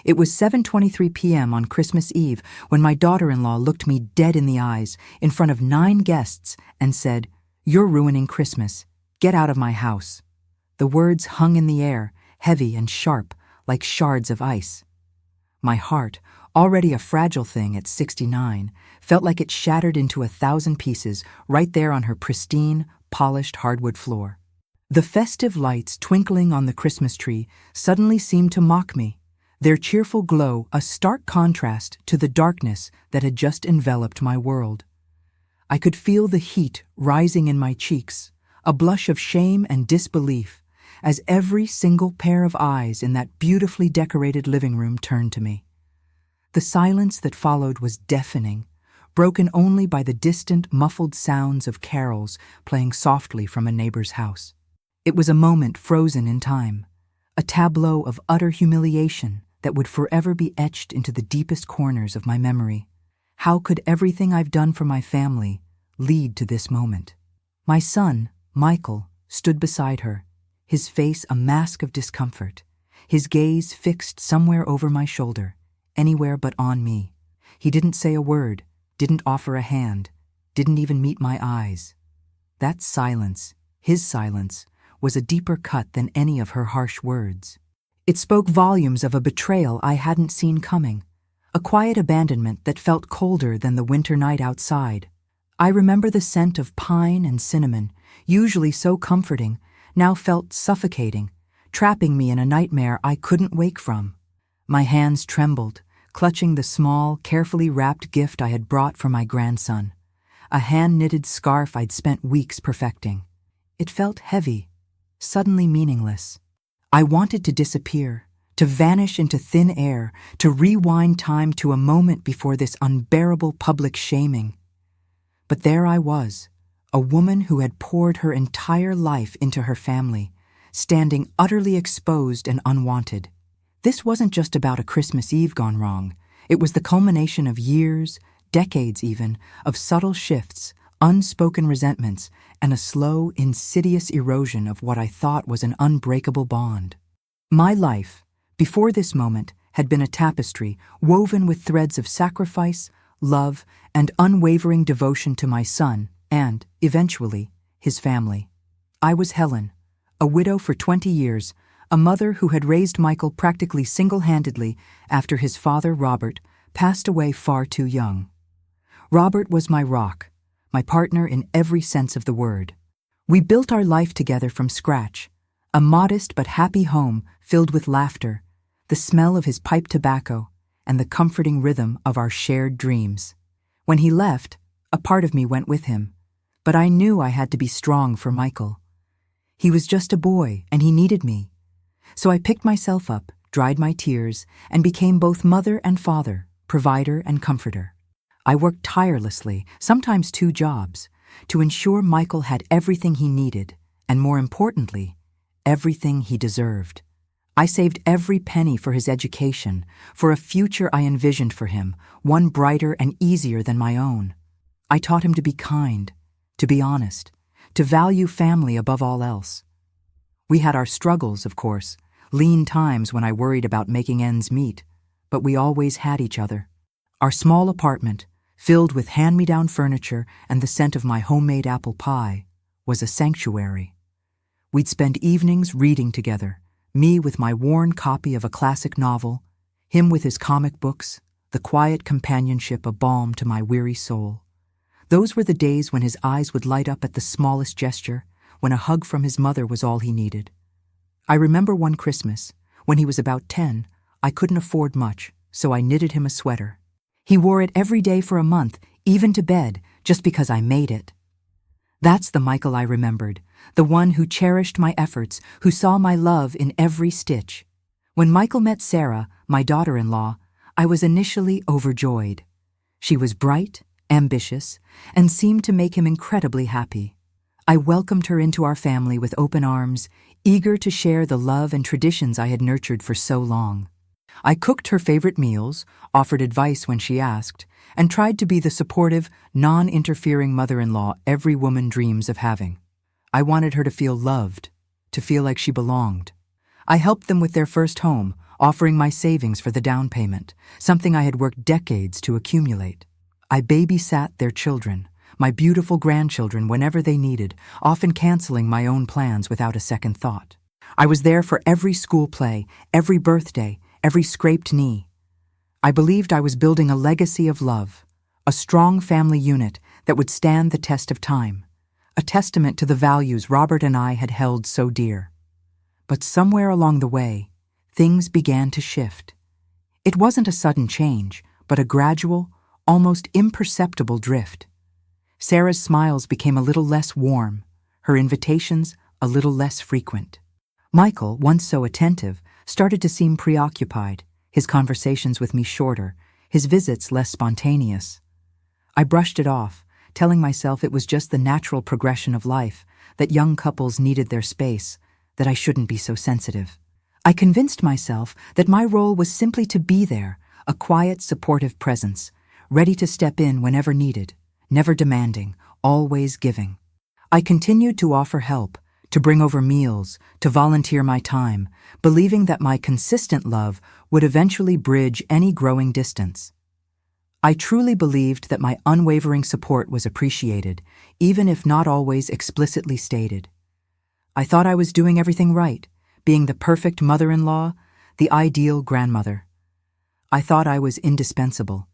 It was 7:23 p.m. on Christmas Eve when my daughter-in-law looked me dead in the eyes in front of 9 guests and said, "You're ruining Christmas. Get out of my house." The words hung in the air, heavy and sharp, like shards of ice. My heart, already a fragile thing at 69, felt like it shattered into 1,000 pieces right there on her pristine, polished hardwood floor. The festive lights twinkling on the Christmas tree suddenly seemed to mock me, their cheerful glow a stark contrast to the darkness that had just enveloped my world. I could feel the heat rising in my cheeks, a blush of shame and disbelief, as every single pair of eyes in that beautifully decorated living room turned to me. The silence that followed was deafening, broken only by the distant, muffled sounds of carols playing softly from a neighbor's house. It was a moment frozen in time, a tableau of utter humiliation that would forever be etched into the deepest corners of my memory. How could everything I've done for my family lead to this moment? My son, Michael, stood beside her, his face a mask of discomfort, his gaze fixed somewhere over my shoulder, anywhere but on me. He didn't say a word, didn't offer a hand, didn't even meet my eyes. That silence, his silence, was a deeper cut than any of her harsh words. It spoke volumes of a betrayal I hadn't seen coming, a quiet abandonment that felt colder than the winter night outside. I remember the scent of pine and cinnamon, usually so comforting, now felt suffocating, trapping me in a nightmare I couldn't wake from. My hands trembled, clutching the small, carefully wrapped gift I had brought for my grandson, a hand-knitted scarf I'd spent weeks perfecting. It felt heavy, suddenly meaningless. I wanted to disappear, to vanish into thin air, to rewind time to a moment before this unbearable public shaming. But there I was, a woman who had poured her entire life into her family, standing utterly exposed and unwanted. This wasn't just about a Christmas Eve gone wrong. It was the culmination of years, decades even, of subtle shifts, unspoken resentments, and a slow, insidious erosion of what I thought was an unbreakable bond. My life, before this moment, had been a tapestry woven with threads of sacrifice, love, and unwavering devotion to my son and, eventually, his family. I was Helen, a widow for 20 years, a mother who had raised Michael practically single-handedly after his father, Robert, passed away far too young. Robert was my rock, my partner in every sense of the word. We built our life together from scratch, a modest but happy home filled with laughter, the smell of his pipe tobacco, and the comforting rhythm of our shared dreams. When he left, a part of me went with him, but I knew I had to be strong for Michael. He was just a boy, and he needed me. So I picked myself up, dried my tears, and became both mother and father, provider and comforter. I worked tirelessly, sometimes 2 jobs, to ensure Michael had everything he needed, and more importantly, everything he deserved. I saved every penny for his education, for a future I envisioned for him, one brighter and easier than my own. I taught him to be kind, to be honest, to value family above all else. We had our struggles, of course, lean times when I worried about making ends meet, but we always had each other. Our small apartment, filled with hand-me-down furniture and the scent of my homemade apple pie, was a sanctuary. We'd spend evenings reading together, me with my worn copy of a classic novel, him with his comic books, the quiet companionship a balm to my weary soul. Those were the days when his eyes would light up at the smallest gesture, when a hug from his mother was all he needed. I remember one Christmas, when he was about 10, I couldn't afford much, so I knitted him a sweater. He wore it every day for a month, even to bed, just because I made it. That's the Michael I remembered, the one who cherished my efforts, who saw my love in every stitch. When Michael met Sarah, my daughter-in-law, I was initially overjoyed. She was bright, ambitious, and seemed to make him incredibly happy. I welcomed her into our family with open arms, eager to share the love and traditions I had nurtured for so long. I cooked her favorite meals, offered advice when she asked, and tried to be the supportive, non-interfering mother-in-law every woman dreams of having. I wanted her to feel loved, to feel like she belonged. I helped them with their first home, offering my savings for the down payment, something I had worked decades to accumulate. I babysat their children, my beautiful grandchildren, whenever they needed, often canceling my own plans without a second thought. I was there for every school play, every birthday, every scraped knee. I believed I was building a legacy of love, a strong family unit that would stand the test of time, a testament to the values Robert and I had held so dear. But somewhere along the way, things began to shift. It wasn't a sudden change, but a gradual, almost imperceptible drift. Sarah's smiles became a little less warm, her invitations a little less frequent. Michael, once so attentive, started to seem preoccupied, his conversations with me shorter, his visits less spontaneous. I brushed it off, telling myself it was just the natural progression of life, that young couples needed their space, that I shouldn't be so sensitive. I convinced myself that my role was simply to be there, a quiet, supportive presence, ready to step in whenever needed, never demanding, always giving. I continued to offer help, to bring over meals, to volunteer my time, believing that my consistent love would eventually bridge any growing distance. I truly believed that my unwavering support was appreciated, even if not always explicitly stated. I thought I was doing everything right, being the perfect mother-in-law, the ideal grandmother. I thought I was indispensable.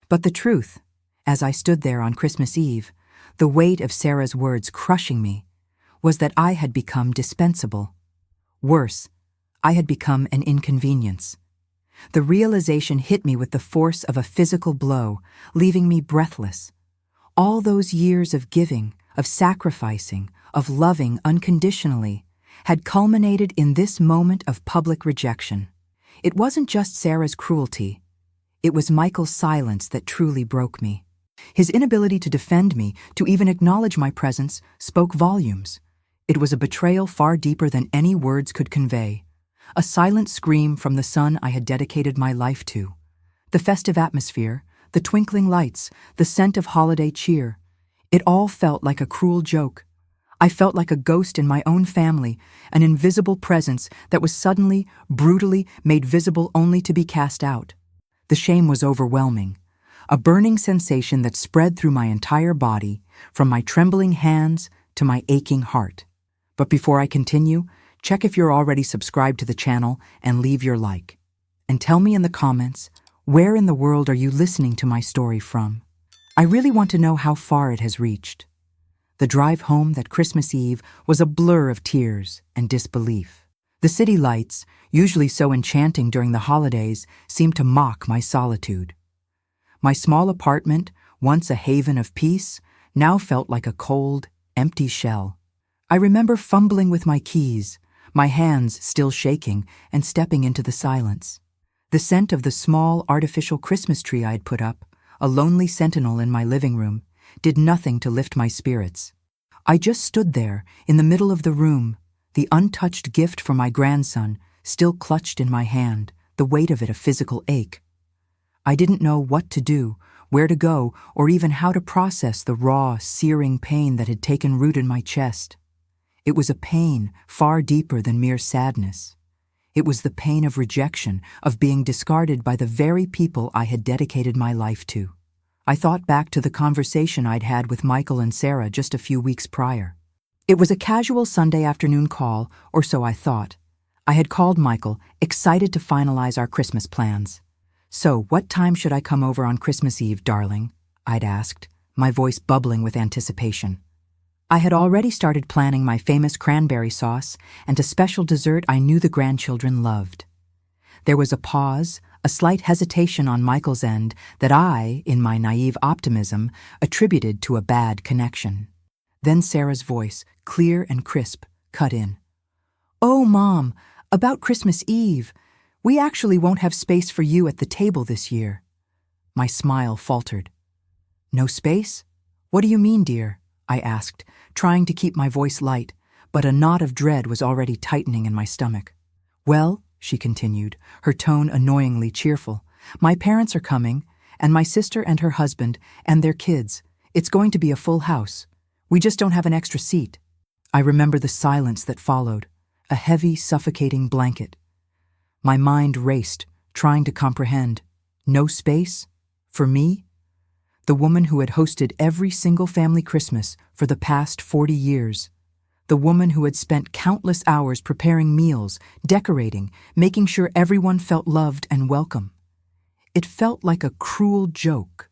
But the truth, as I stood there on Christmas Eve, the weight of Sarah's words crushing me, was that I had become dispensable. Worse, I had become an inconvenience. The realization hit me with the force of a physical blow, leaving me breathless. All those years of giving, of sacrificing, of loving unconditionally, had culminated in this moment of public rejection. It wasn't just Sarah's cruelty. It was Michael's silence that truly broke me. His inability to defend me, to even acknowledge my presence, spoke volumes. It was a betrayal far deeper than any words could convey. A silent scream from the son I had dedicated my life to. The festive atmosphere, the twinkling lights, the scent of holiday cheer. It all felt like a cruel joke. I felt like a ghost in my own family, an invisible presence that was suddenly, brutally made visible only to be cast out. The shame was overwhelming, a burning sensation that spread through my entire body, from my trembling hands to my aching heart. But before I continue, check if you're already subscribed to the channel and leave your like. And tell me in the comments, where in the world are you listening to my story from? I really want to know how far it has reached. The drive home that Christmas Eve was a blur of tears and disbelief. The city lights, usually so enchanting during the holidays, seemed to mock my solitude. My small apartment, once a haven of peace, now felt like a cold, empty shell. I remember fumbling with my keys, my hands still shaking, and stepping into the silence. The scent of the small artificial Christmas tree I had put up, a lonely sentinel in my living room, did nothing to lift my spirits. I just stood there, in the middle of the room, the untouched gift for my grandson, still clutched in my hand, the weight of it a physical ache. I didn't know what to do, where to go, or even how to process the raw, searing pain that had taken root in my chest. It was a pain far deeper than mere sadness. It was the pain of rejection, of being discarded by the very people I had dedicated my life to. I thought back to the conversation I'd had with Michael and Sarah just a few weeks prior. It was a casual Sunday afternoon call, or so I thought. I had called Michael, excited to finalize our Christmas plans. "So, what time should I come over on Christmas Eve, darling?" I'd asked, my voice bubbling with anticipation. I had already started planning my famous cranberry sauce and a special dessert I knew the grandchildren loved. There was a pause, a slight hesitation on Michael's end that I, in my naive optimism, attributed to a bad connection. Then Sarah's voice, clear and crisp, cut in. "Oh, Mom, about Christmas Eve. We actually won't have space for you at the table this year." My smile faltered. "No space? What do you mean, dear?" I asked, trying to keep my voice light, but a knot of dread was already tightening in my stomach. "Well," she continued, her tone annoyingly cheerful, "my parents are coming, and my sister and her husband, and their kids. It's going to be a full house. We just don't have an extra seat." I remember the silence that followed, a heavy, suffocating blanket. My mind raced, trying to comprehend. No space? For me? The woman who had hosted every single family Christmas for the past 40 years. The woman who had spent countless hours preparing meals, decorating, making sure everyone felt loved and welcome. It felt like a cruel joke.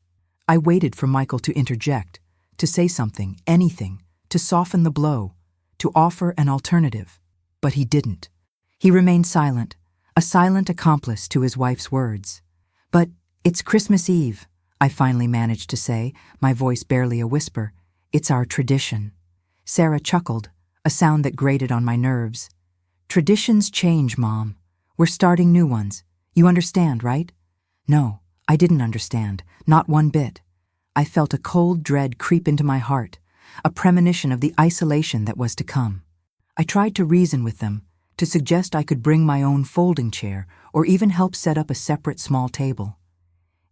I waited for Michael to interject, to say something, anything, to soften the blow, to offer an alternative. But he didn't. He remained silent, a silent accomplice to his wife's words. "But it's Christmas Eve," I finally managed to say, my voice barely a whisper. "It's our tradition." Sarah chuckled, a sound that grated on my nerves. "Traditions change, Mom. We're starting new ones. You understand, right?" No, I didn't understand, not one bit. I felt a cold dread creep into my heart, a premonition of the isolation that was to come. I tried to reason with them, to suggest I could bring my own folding chair or even help set up a separate small table.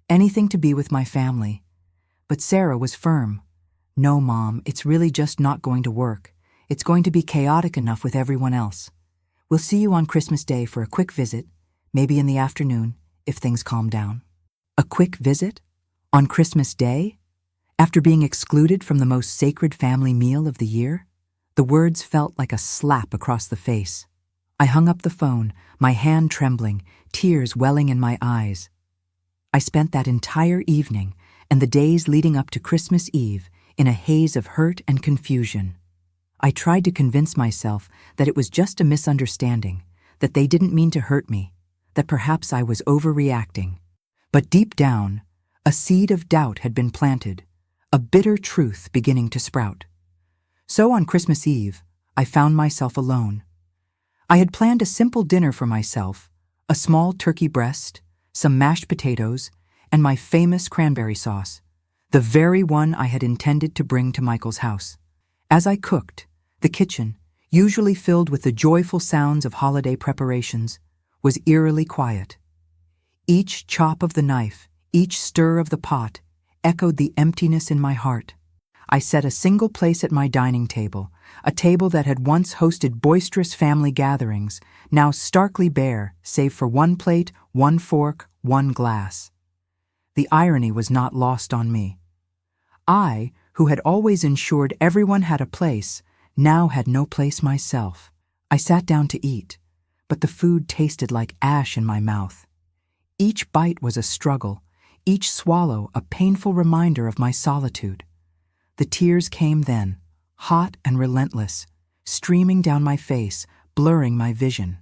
Anything to be with my family. But Sarah was firm. "No, Mom, it's really just not going to work. It's going to be chaotic enough with everyone else. We'll see you on Christmas Day for a quick visit, maybe in the afternoon, if things calm down." A quick visit? On Christmas Day? After being excluded from the most sacred family meal of the year? The words felt like a slap across the face. I hung up the phone, my hand trembling, tears welling in my eyes. I spent that entire evening and the days leading up to Christmas Eve in a haze of hurt and confusion. I tried to convince myself that it was just a misunderstanding, that they didn't mean to hurt me, that perhaps I was overreacting. But deep down, a seed of doubt had been planted, a bitter truth beginning to sprout. So on Christmas Eve, I found myself alone. I had planned a simple dinner for myself, a small turkey breast, some mashed potatoes, and my famous cranberry sauce, the very one I had intended to bring to Michael's house. As I cooked, the kitchen, usually filled with the joyful sounds of holiday preparations, was eerily quiet. Each chop of the knife, each stir of the pot, echoed the emptiness in my heart. I set a single place at my dining table, a table that had once hosted boisterous family gatherings, now starkly bare, save for one plate, one fork, one glass. The irony was not lost on me. I, who had always ensured everyone had a place, now had no place myself. I sat down to eat, but the food tasted like ash in my mouth. Each bite was a struggle, each swallow a painful reminder of my solitude. The tears came then, hot and relentless, streaming down my face, blurring my vision.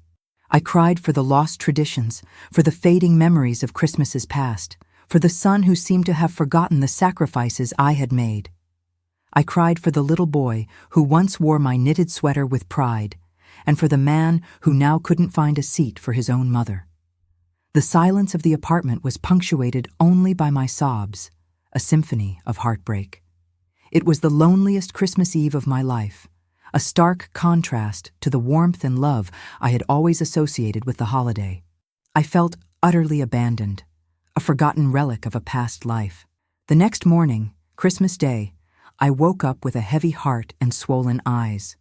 I cried for the lost traditions, for the fading memories of Christmases past, for the son who seemed to have forgotten the sacrifices I had made. I cried for the little boy who once wore my knitted sweater with pride, and for the man who now couldn't find a seat for his own mother. The silence of the apartment was punctuated only by my sobs, a symphony of heartbreak. It was the loneliest Christmas Eve of my life, a stark contrast to the warmth and love I had always associated with the holiday. I felt utterly abandoned, a forgotten relic of a past life. The next morning, Christmas Day, I woke up with a heavy heart and swollen eyes.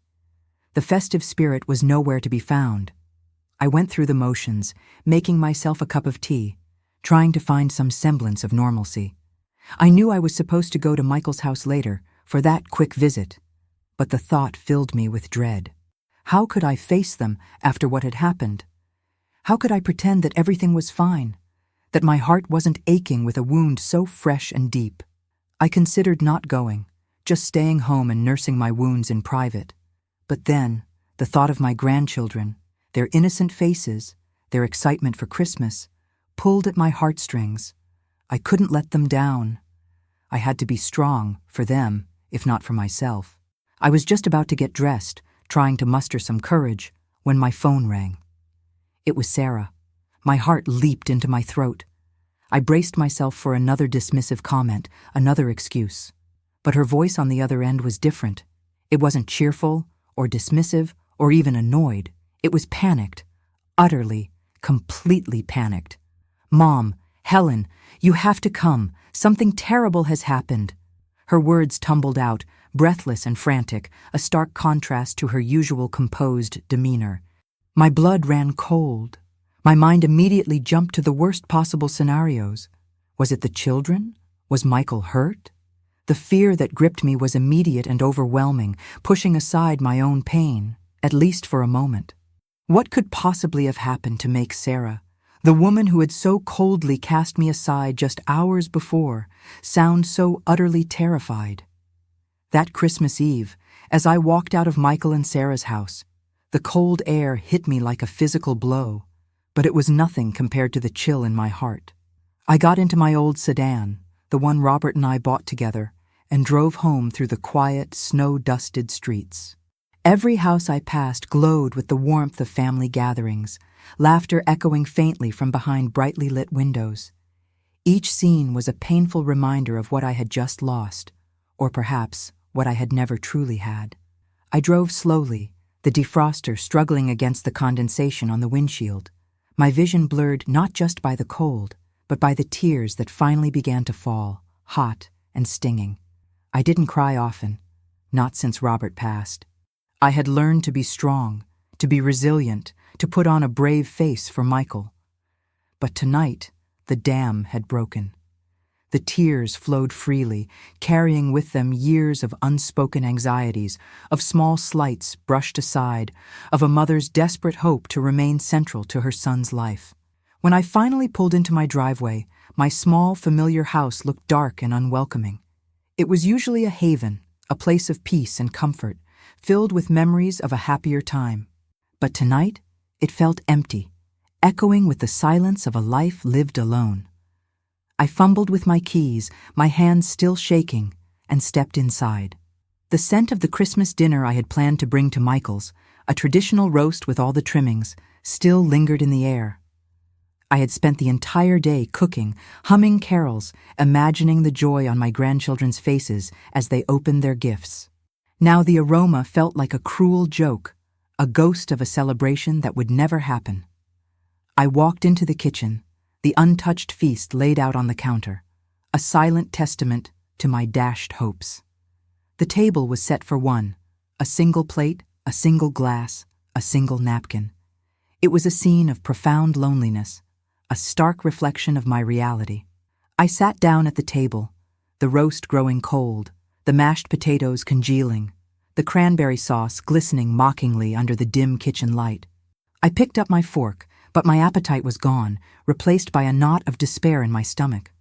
The festive spirit was nowhere to be found. I went through the motions, making myself a cup of tea, trying to find some semblance of normalcy. I knew I was supposed to go to Michael's house later, for that quick visit, but the thought filled me with dread. How could I face them after what had happened? How could I pretend that everything was fine, that my heart wasn't aching with a wound so fresh and deep? I considered not going, just staying home and nursing my wounds in private. But then, the thought of my grandchildren, their innocent faces, their excitement for Christmas, pulled at my heartstrings. I couldn't let them down. I had to be strong for them, if not for myself. I was just about to get dressed, trying to muster some courage, when my phone rang. It was Sarah. My heart leaped into my throat. I braced myself for another dismissive comment, another excuse. But her voice on the other end was different. It wasn't cheerful, or dismissive, or even annoyed. It was panicked, utterly, completely panicked. "Mom, Helen, you have to come. Something terrible has happened." Her words tumbled out, breathless and frantic, a stark contrast to her usual composed demeanor. My blood ran cold. My mind immediately jumped to the worst possible scenarios. Was it the children? Was Michael hurt? The fear that gripped me was immediate and overwhelming, pushing aside my own pain, at least for a moment. What could possibly have happened to make Sarah, the woman who had so coldly cast me aside just hours before, sound so utterly terrified? That Christmas Eve, as I walked out of Michael and Sarah's house, the cold air hit me like a physical blow, but it was nothing compared to the chill in my heart. I got into my old sedan, the one Robert and I bought together, and drove home through the quiet, snow-dusted streets. Every house I passed glowed with the warmth of family gatherings, laughter echoing faintly from behind brightly lit windows. Each scene was a painful reminder of what I had just lost, or perhaps what I had never truly had. I drove slowly, the defroster struggling against the condensation on the windshield, my vision blurred not just by the cold, but by the tears that finally began to fall, hot and stinging. I didn't cry often, not since Robert passed. I had learned to be strong, to be resilient, to put on a brave face for Michael. But tonight, the dam had broken. The tears flowed freely, carrying with them years of unspoken anxieties, of small slights brushed aside, of a mother's desperate hope to remain central to her son's life. When I finally pulled into my driveway, my small, familiar house looked dark and unwelcoming. It was usually a haven, a place of peace and comfort, filled with memories of a happier time. But tonight, it felt empty, echoing with the silence of a life lived alone. I fumbled with my keys, my hands still shaking, and stepped inside. The scent of the Christmas dinner I had planned to bring to Michael's, a traditional roast with all the trimmings, still lingered in the air. I had spent the entire day cooking, humming carols, imagining the joy on my grandchildren's faces as they opened their gifts. Now the aroma felt like a cruel joke, a ghost of a celebration that would never happen. I walked into the kitchen, the untouched feast laid out on the counter, a silent testament to my dashed hopes. The table was set for one, a single plate, a single glass, a single napkin. It was a scene of profound loneliness, a stark reflection of my reality. I sat down at the table, the roast growing cold, the mashed potatoes congealing, the cranberry sauce glistening mockingly under the dim kitchen light. I picked up my fork, but my appetite was gone, replaced by a knot of despair in my stomach.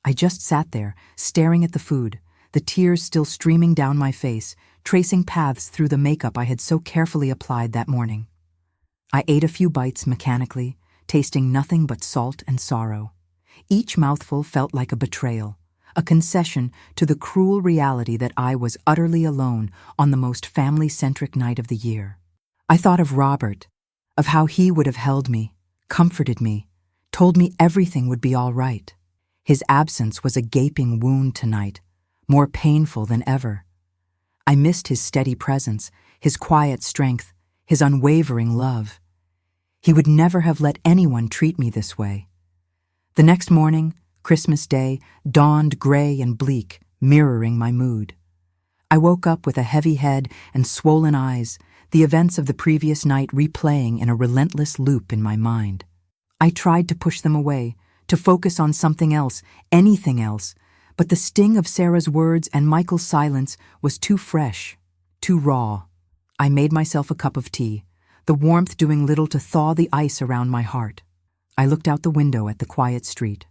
I just sat there, staring at the food, the tears still streaming down my face, tracing paths through the makeup I had so carefully applied that morning. I ate a few bites mechanically, tasting nothing but salt and sorrow. Each mouthful felt like a betrayal, a concession to the cruel reality that I was utterly alone on the most family-centric night of the year. I thought of Robert, of how he would have held me, comforted me, told me everything would be all right. His absence was a gaping wound tonight, more painful than ever. I missed his steady presence, his quiet strength, his unwavering love. He would never have let anyone treat me this way. The next morning, Christmas Day, dawned gray and bleak, mirroring my mood. I woke up with a heavy head and swollen eyes, the events of the previous night replaying in a relentless loop in my mind. I tried to push them away, to focus on something else, anything else, but the sting of Sarah's words and Michael's silence was too fresh, too raw. I made myself a cup of tea, the warmth doing little to thaw the ice around my heart. I looked out the window at the quiet street,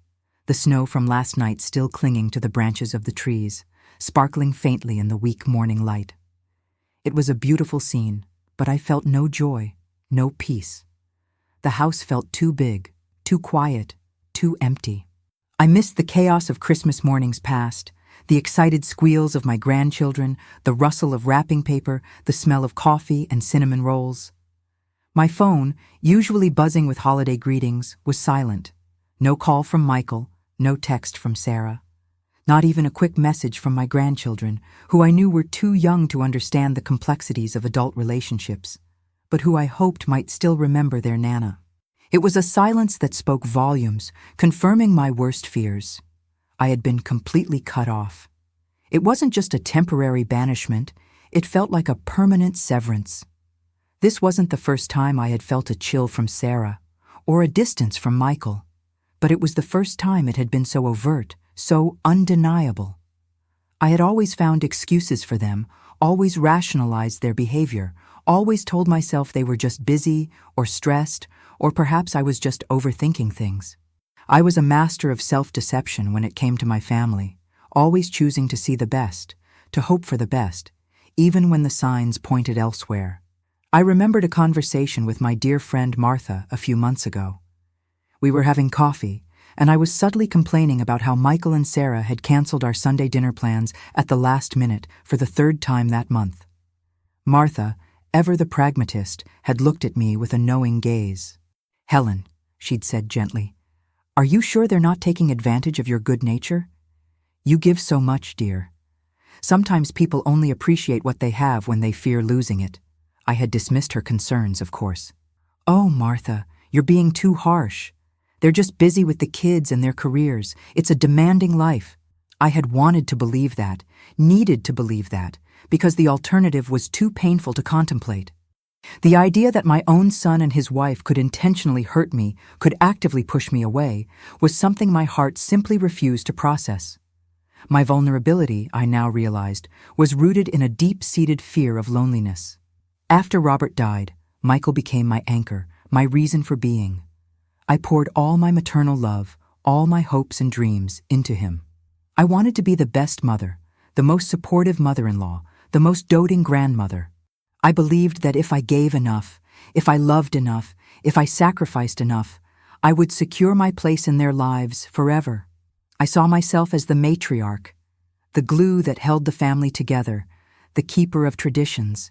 the snow from last night still clinging to the branches of the trees, sparkling faintly in the weak morning light. It was a beautiful scene, but I felt no joy, no peace. The house felt too big, too quiet, too empty. I missed the chaos of Christmas mornings past, the excited squeals of my grandchildren, the rustle of wrapping paper, the smell of coffee and cinnamon rolls. My phone, usually buzzing with holiday greetings, was silent. No call from Michael, no text from Sarah. Not even a quick message from my grandchildren, who I knew were too young to understand the complexities of adult relationships, but who I hoped might still remember their Nana. It was a silence that spoke volumes, confirming my worst fears. I had been completely cut off. It wasn't just a temporary banishment, it felt like a permanent severance. This wasn't the first time I had felt a chill from Sarah, or a distance from Michael, but it was the first time it had been so overt, so undeniable. I had always found excuses for them, always rationalized their behavior, always told myself they were just busy or stressed, or perhaps I was just overthinking things. I was a master of self-deception when it came to my family, always choosing to see the best, to hope for the best, even when the signs pointed elsewhere. I remembered a conversation with my dear friend Martha a few months ago. We were having coffee, and I was subtly complaining about how Michael and Sarah had canceled our Sunday dinner plans at the last minute for the third time that month. Martha, ever the pragmatist, had looked at me with a knowing gaze. "Helen," she'd said gently, "are you sure they're not taking advantage of your good nature? You give so much, dear. Sometimes people only appreciate what they have when they fear losing it." I had dismissed her concerns, of course. "Oh, Martha, you're being too harsh. They're just busy with the kids and their careers. It's a demanding life." I had wanted to believe that, needed to believe that, because the alternative was too painful to contemplate. The idea that my own son and his wife could intentionally hurt me, could actively push me away, was something my heart simply refused to process. My vulnerability, I now realized, was rooted in a deep-seated fear of loneliness. After Robert died, Michael became my anchor, my reason for being. I poured all my maternal love, all my hopes and dreams into him. I wanted to be the best mother, the most supportive mother-in-law, the most doting grandmother. I believed that if I gave enough, if I loved enough, if I sacrificed enough, I would secure my place in their lives forever. I saw myself as the matriarch, the glue that held the family together, the keeper of traditions.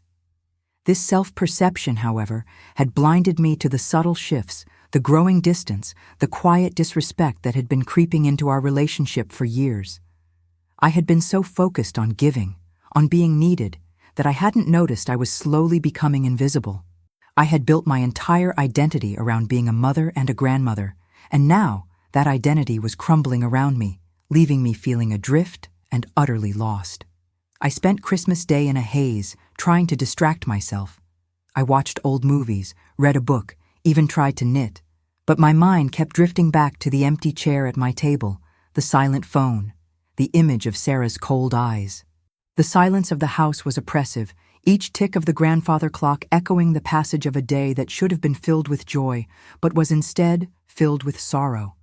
This self-perception, however, had blinded me to the subtle shifts, the growing distance, the quiet disrespect that had been creeping into our relationship for years. I had been so focused on giving, on being needed, that I hadn't noticed I was slowly becoming invisible. I had built my entire identity around being a mother and a grandmother, and now that identity was crumbling around me, leaving me feeling adrift and utterly lost. I spent Christmas Day in a haze, trying to distract myself. I watched old movies, read a book, even tried to knit, but my mind kept drifting back to the empty chair at my table, the silent phone, the image of Sarah's cold eyes. The silence of the house was oppressive, each tick of the grandfather clock echoing the passage of a day that should have been filled with joy, but was instead filled with sorrow.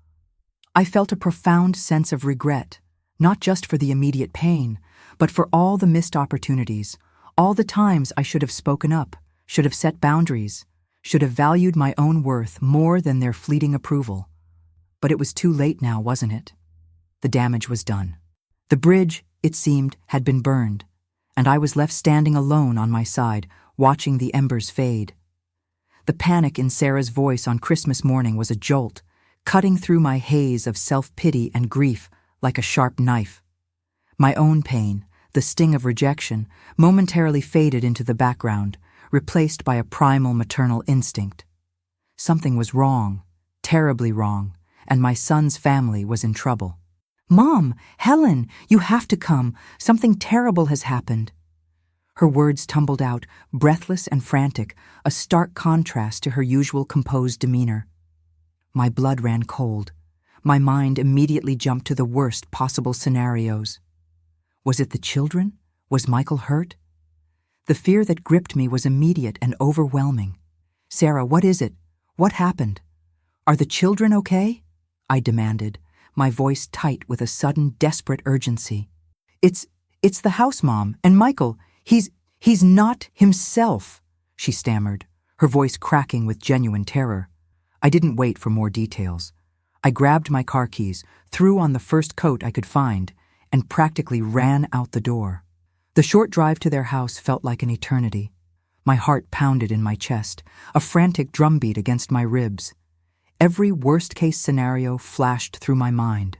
I felt a profound sense of regret, not just for the immediate pain, but for all the missed opportunities, all the times I should have spoken up, should have set boundaries, should have valued my own worth more than their fleeting approval. But it was too late now, wasn't it? The damage was done. The bridge, it seemed, had been burned, and I was left standing alone on my side, watching the embers fade. The panic in Sarah's voice on Christmas morning was a jolt, cutting through my haze of self-pity and grief like a sharp knife. My own pain, the sting of rejection, momentarily faded into the background, replaced by a primal maternal instinct. Something was wrong, terribly wrong, and my son's family was in trouble. "Mom, Helen, you have to come. Something terrible has happened." Her words tumbled out, breathless and frantic, a stark contrast to her usual composed demeanor. My blood ran cold. My mind immediately jumped to the worst possible scenarios. Was it the children? Was Michael hurt? The fear that gripped me was immediate and overwhelming. "Sarah, what is it? What happened? Are the children okay?" I demanded, my voice tight with a sudden, desperate urgency. It's the house, Mom, and Michael, he's not himself," she stammered, her voice cracking with genuine terror. I didn't wait for more details. I grabbed my car keys, threw on the first coat I could find, and practically ran out the door. The short drive to their house felt like an eternity. My heart pounded in my chest, a frantic drumbeat against my ribs. Every worst-case scenario flashed through my mind.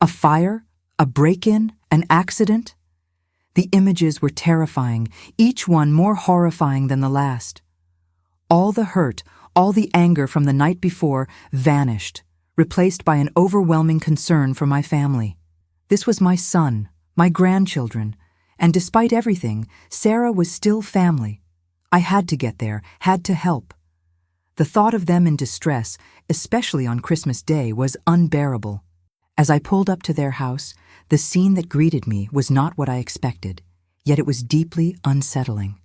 A fire? A break-in? An accident? The images were terrifying, each one more horrifying than the last. All the hurt, all the anger from the night before vanished, replaced by an overwhelming concern for my family. This was my son, my grandchildren, and despite everything, Sarah was still family. I had to get there, had to help. The thought of them in distress, especially on Christmas Day, was unbearable. As I pulled up to their house, the scene that greeted me was not what I expected, yet it was deeply unsettling.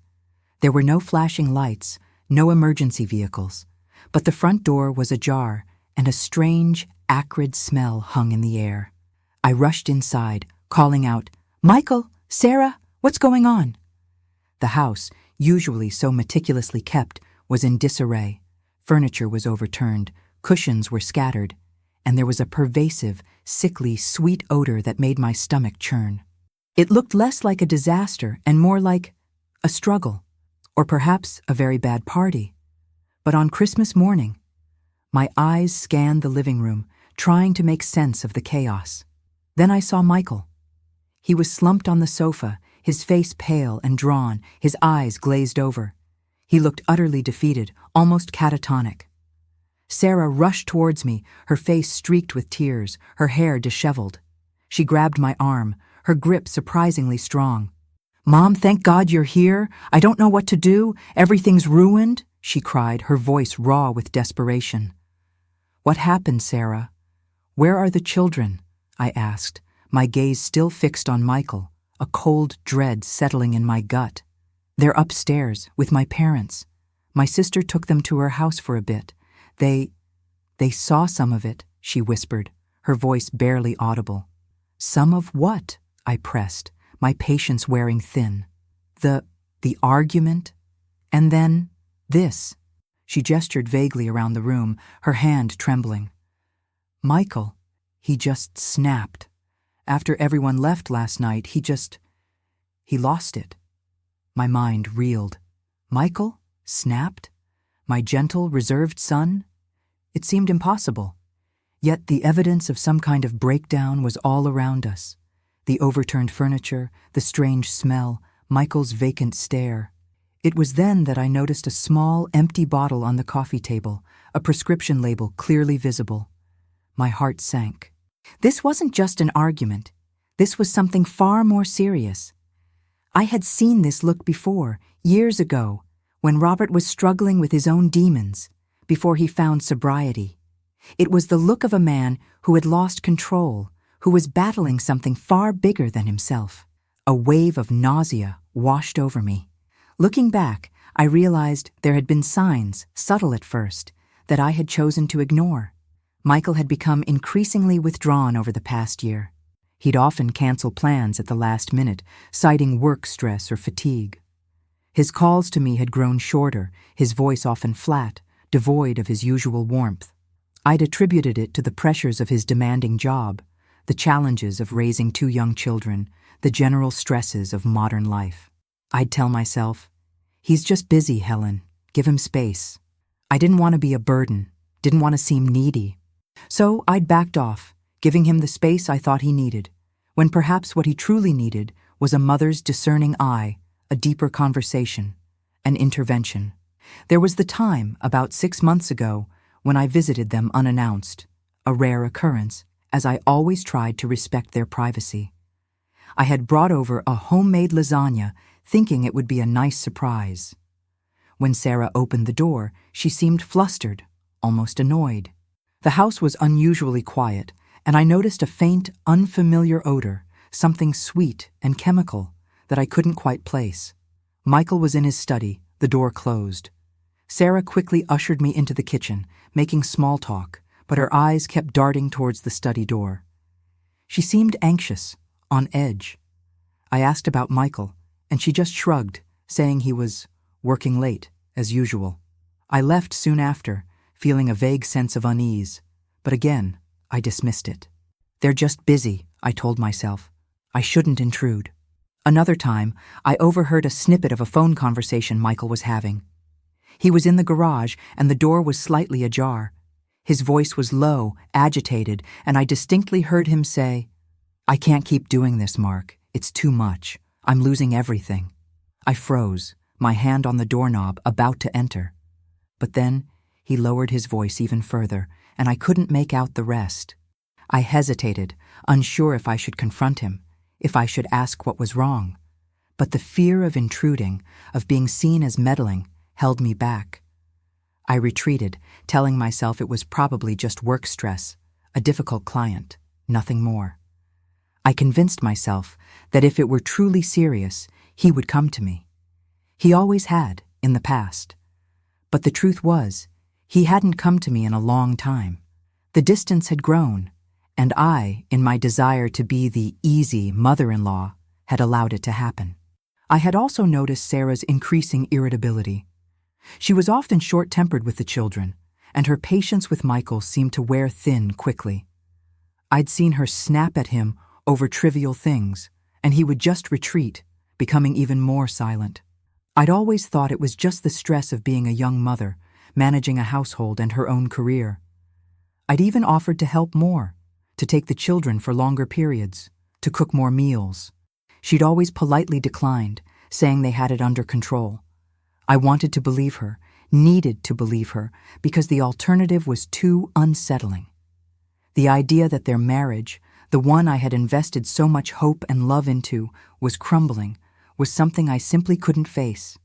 There were no flashing lights, no emergency vehicles, but the front door was ajar, and a strange, acrid smell hung in the air. I rushed inside, calling out, "Michael, Sarah, what's going on?" The house, usually so meticulously kept, was in disarray. Furniture was overturned, cushions were scattered, and there was a pervasive, sickly, sweet odor that made my stomach churn. It looked less like a disaster and more like a struggle, or perhaps a very bad party. But on Christmas morning, my eyes scanned the living room, trying to make sense of the chaos. Then I saw Michael. He was slumped on the sofa, his face pale and drawn, his eyes glazed over. He looked utterly defeated, almost catatonic. Sarah rushed towards me, her face streaked with tears, her hair disheveled. She grabbed my arm, her grip surprisingly strong. "Mom, thank God you're here. I don't know what to do. Everything's ruined," she cried, her voice raw with desperation. "What happened, Sarah? Where are the children?" I asked, my gaze still fixed on Michael, a cold dread settling in my gut. "They're upstairs, with my parents. My sister took them to her house for a bit. They saw some of it," she whispered, her voice barely audible. "Some of what?" I pressed, my patience wearing thin. The argument? And then this." She gestured vaguely around the room, her hand trembling. "Michael, he just snapped. After everyone left last night, he lost it." My mind reeled. Michael? Snapped? My gentle, reserved son? It seemed impossible. Yet the evidence of some kind of breakdown was all around us. The overturned furniture, the strange smell, Michael's vacant stare. It was then that I noticed a small, empty bottle on the coffee table, a prescription label clearly visible. My heart sank. This wasn't just an argument. This was something far more serious. I had seen this look before, years ago, when Robert was struggling with his own demons, before he found sobriety. It was the look of a man who had lost control, who was battling something far bigger than himself. A wave of nausea washed over me. Looking back, I realized there had been signs, subtle at first, that I had chosen to ignore. Michael had become increasingly withdrawn over the past year. He'd often cancel plans at the last minute, citing work stress or fatigue. His calls to me had grown shorter, his voice often flat, devoid of his usual warmth. I'd attributed it to the pressures of his demanding job, the challenges of raising 2 young children, the general stresses of modern life. I'd tell myself, "He's just busy, Helen. Give him space." I didn't want to be a burden, didn't want to seem needy. So I'd backed off, giving him the space I thought he needed, when perhaps what he truly needed was a mother's discerning eye, a deeper conversation, an intervention. There was the time, about 6 months ago, when I visited them unannounced, a rare occurrence, as I always tried to respect their privacy. I had brought over a homemade lasagna, thinking it would be a nice surprise. When Sarah opened the door, she seemed flustered, almost annoyed. The house was unusually quiet, and I noticed a faint, unfamiliar odor, something sweet and chemical that I couldn't quite place. Michael was in his study, the door closed. Sarah quickly ushered me into the kitchen, making small talk, but her eyes kept darting towards the study door. She seemed anxious, on edge. I asked about Michael, and she just shrugged, saying he was working late, as usual. I left soon after, feeling a vague sense of unease, but again, I dismissed it. "They're just busy," I told myself. I shouldn't intrude. Another time, I overheard a snippet of a phone conversation Michael was having. He was in the garage, and the door was slightly ajar. His voice was low, agitated, and I distinctly heard him say, "I can't keep doing this, Mark. It's too much. I'm losing everything." I froze, my hand on the doorknob, about to enter. But then he lowered his voice even further, and I couldn't make out the rest. I hesitated, unsure if I should confront him, if I should ask what was wrong. But the fear of intruding, of being seen as meddling, held me back. I retreated, telling myself it was probably just work stress, a difficult client, nothing more. I convinced myself that if it were truly serious, he would come to me. He always had, in the past. But the truth was, he hadn't come to me in a long time. The distance had grown, and I, in my desire to be the easy mother-in-law, had allowed it to happen. I had also noticed Sarah's increasing irritability. She was often short-tempered with the children, and her patience with Michael seemed to wear thin quickly. I'd seen her snap at him over trivial things, and he would just retreat, becoming even more silent. I'd always thought it was just the stress of being a young mother, managing a household and her own career. I'd even offered to help more, to take the children for longer periods, to cook more meals. She'd always politely declined, saying they had it under control. I wanted to believe her, needed to believe her, because the alternative was too unsettling. The idea that their marriage, the one I had invested so much hope and love into, was crumbling, was something I simply couldn't face.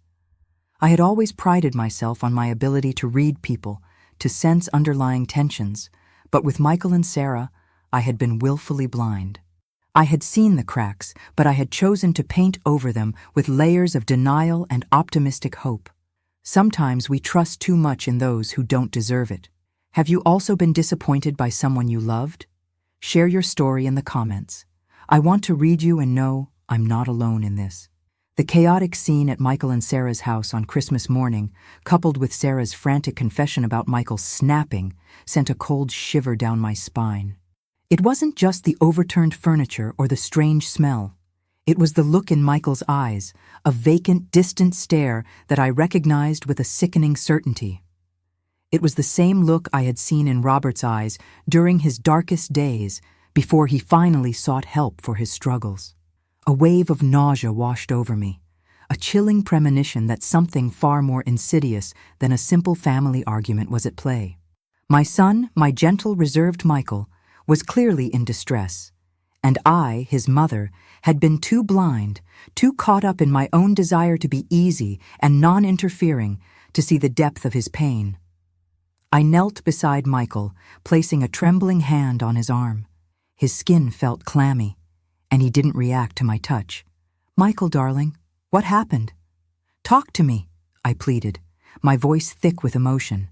I had always prided myself on my ability to read people, to sense underlying tensions, but with Michael and Sarah, I had been willfully blind. I had seen the cracks, but I had chosen to paint over them with layers of denial and optimistic hope. Sometimes we trust too much in those who don't deserve it. Have you also been disappointed by someone you loved? Share your story in the comments. I want to read you and know I'm not alone in this. The chaotic scene at Michael and Sarah's house on Christmas morning, coupled with Sarah's frantic confession about Michael snapping, sent a cold shiver down my spine. It wasn't just the overturned furniture or the strange smell. It was the look in Michael's eyes, a vacant, distant stare that I recognized with a sickening certainty. It was the same look I had seen in Robert's eyes during his darkest days, before he finally sought help for his struggles. A wave of nausea washed over me, a chilling premonition that something far more insidious than a simple family argument was at play. My son, my gentle, reserved Michael, was clearly in distress, and I, his mother, had been too blind, too caught up in my own desire to be easy and non-interfering to see the depth of his pain. I knelt beside Michael, placing a trembling hand on his arm. His skin felt clammy, and he didn't react to my touch. "Michael, darling, what happened? Talk to me," I pleaded, my voice thick with emotion.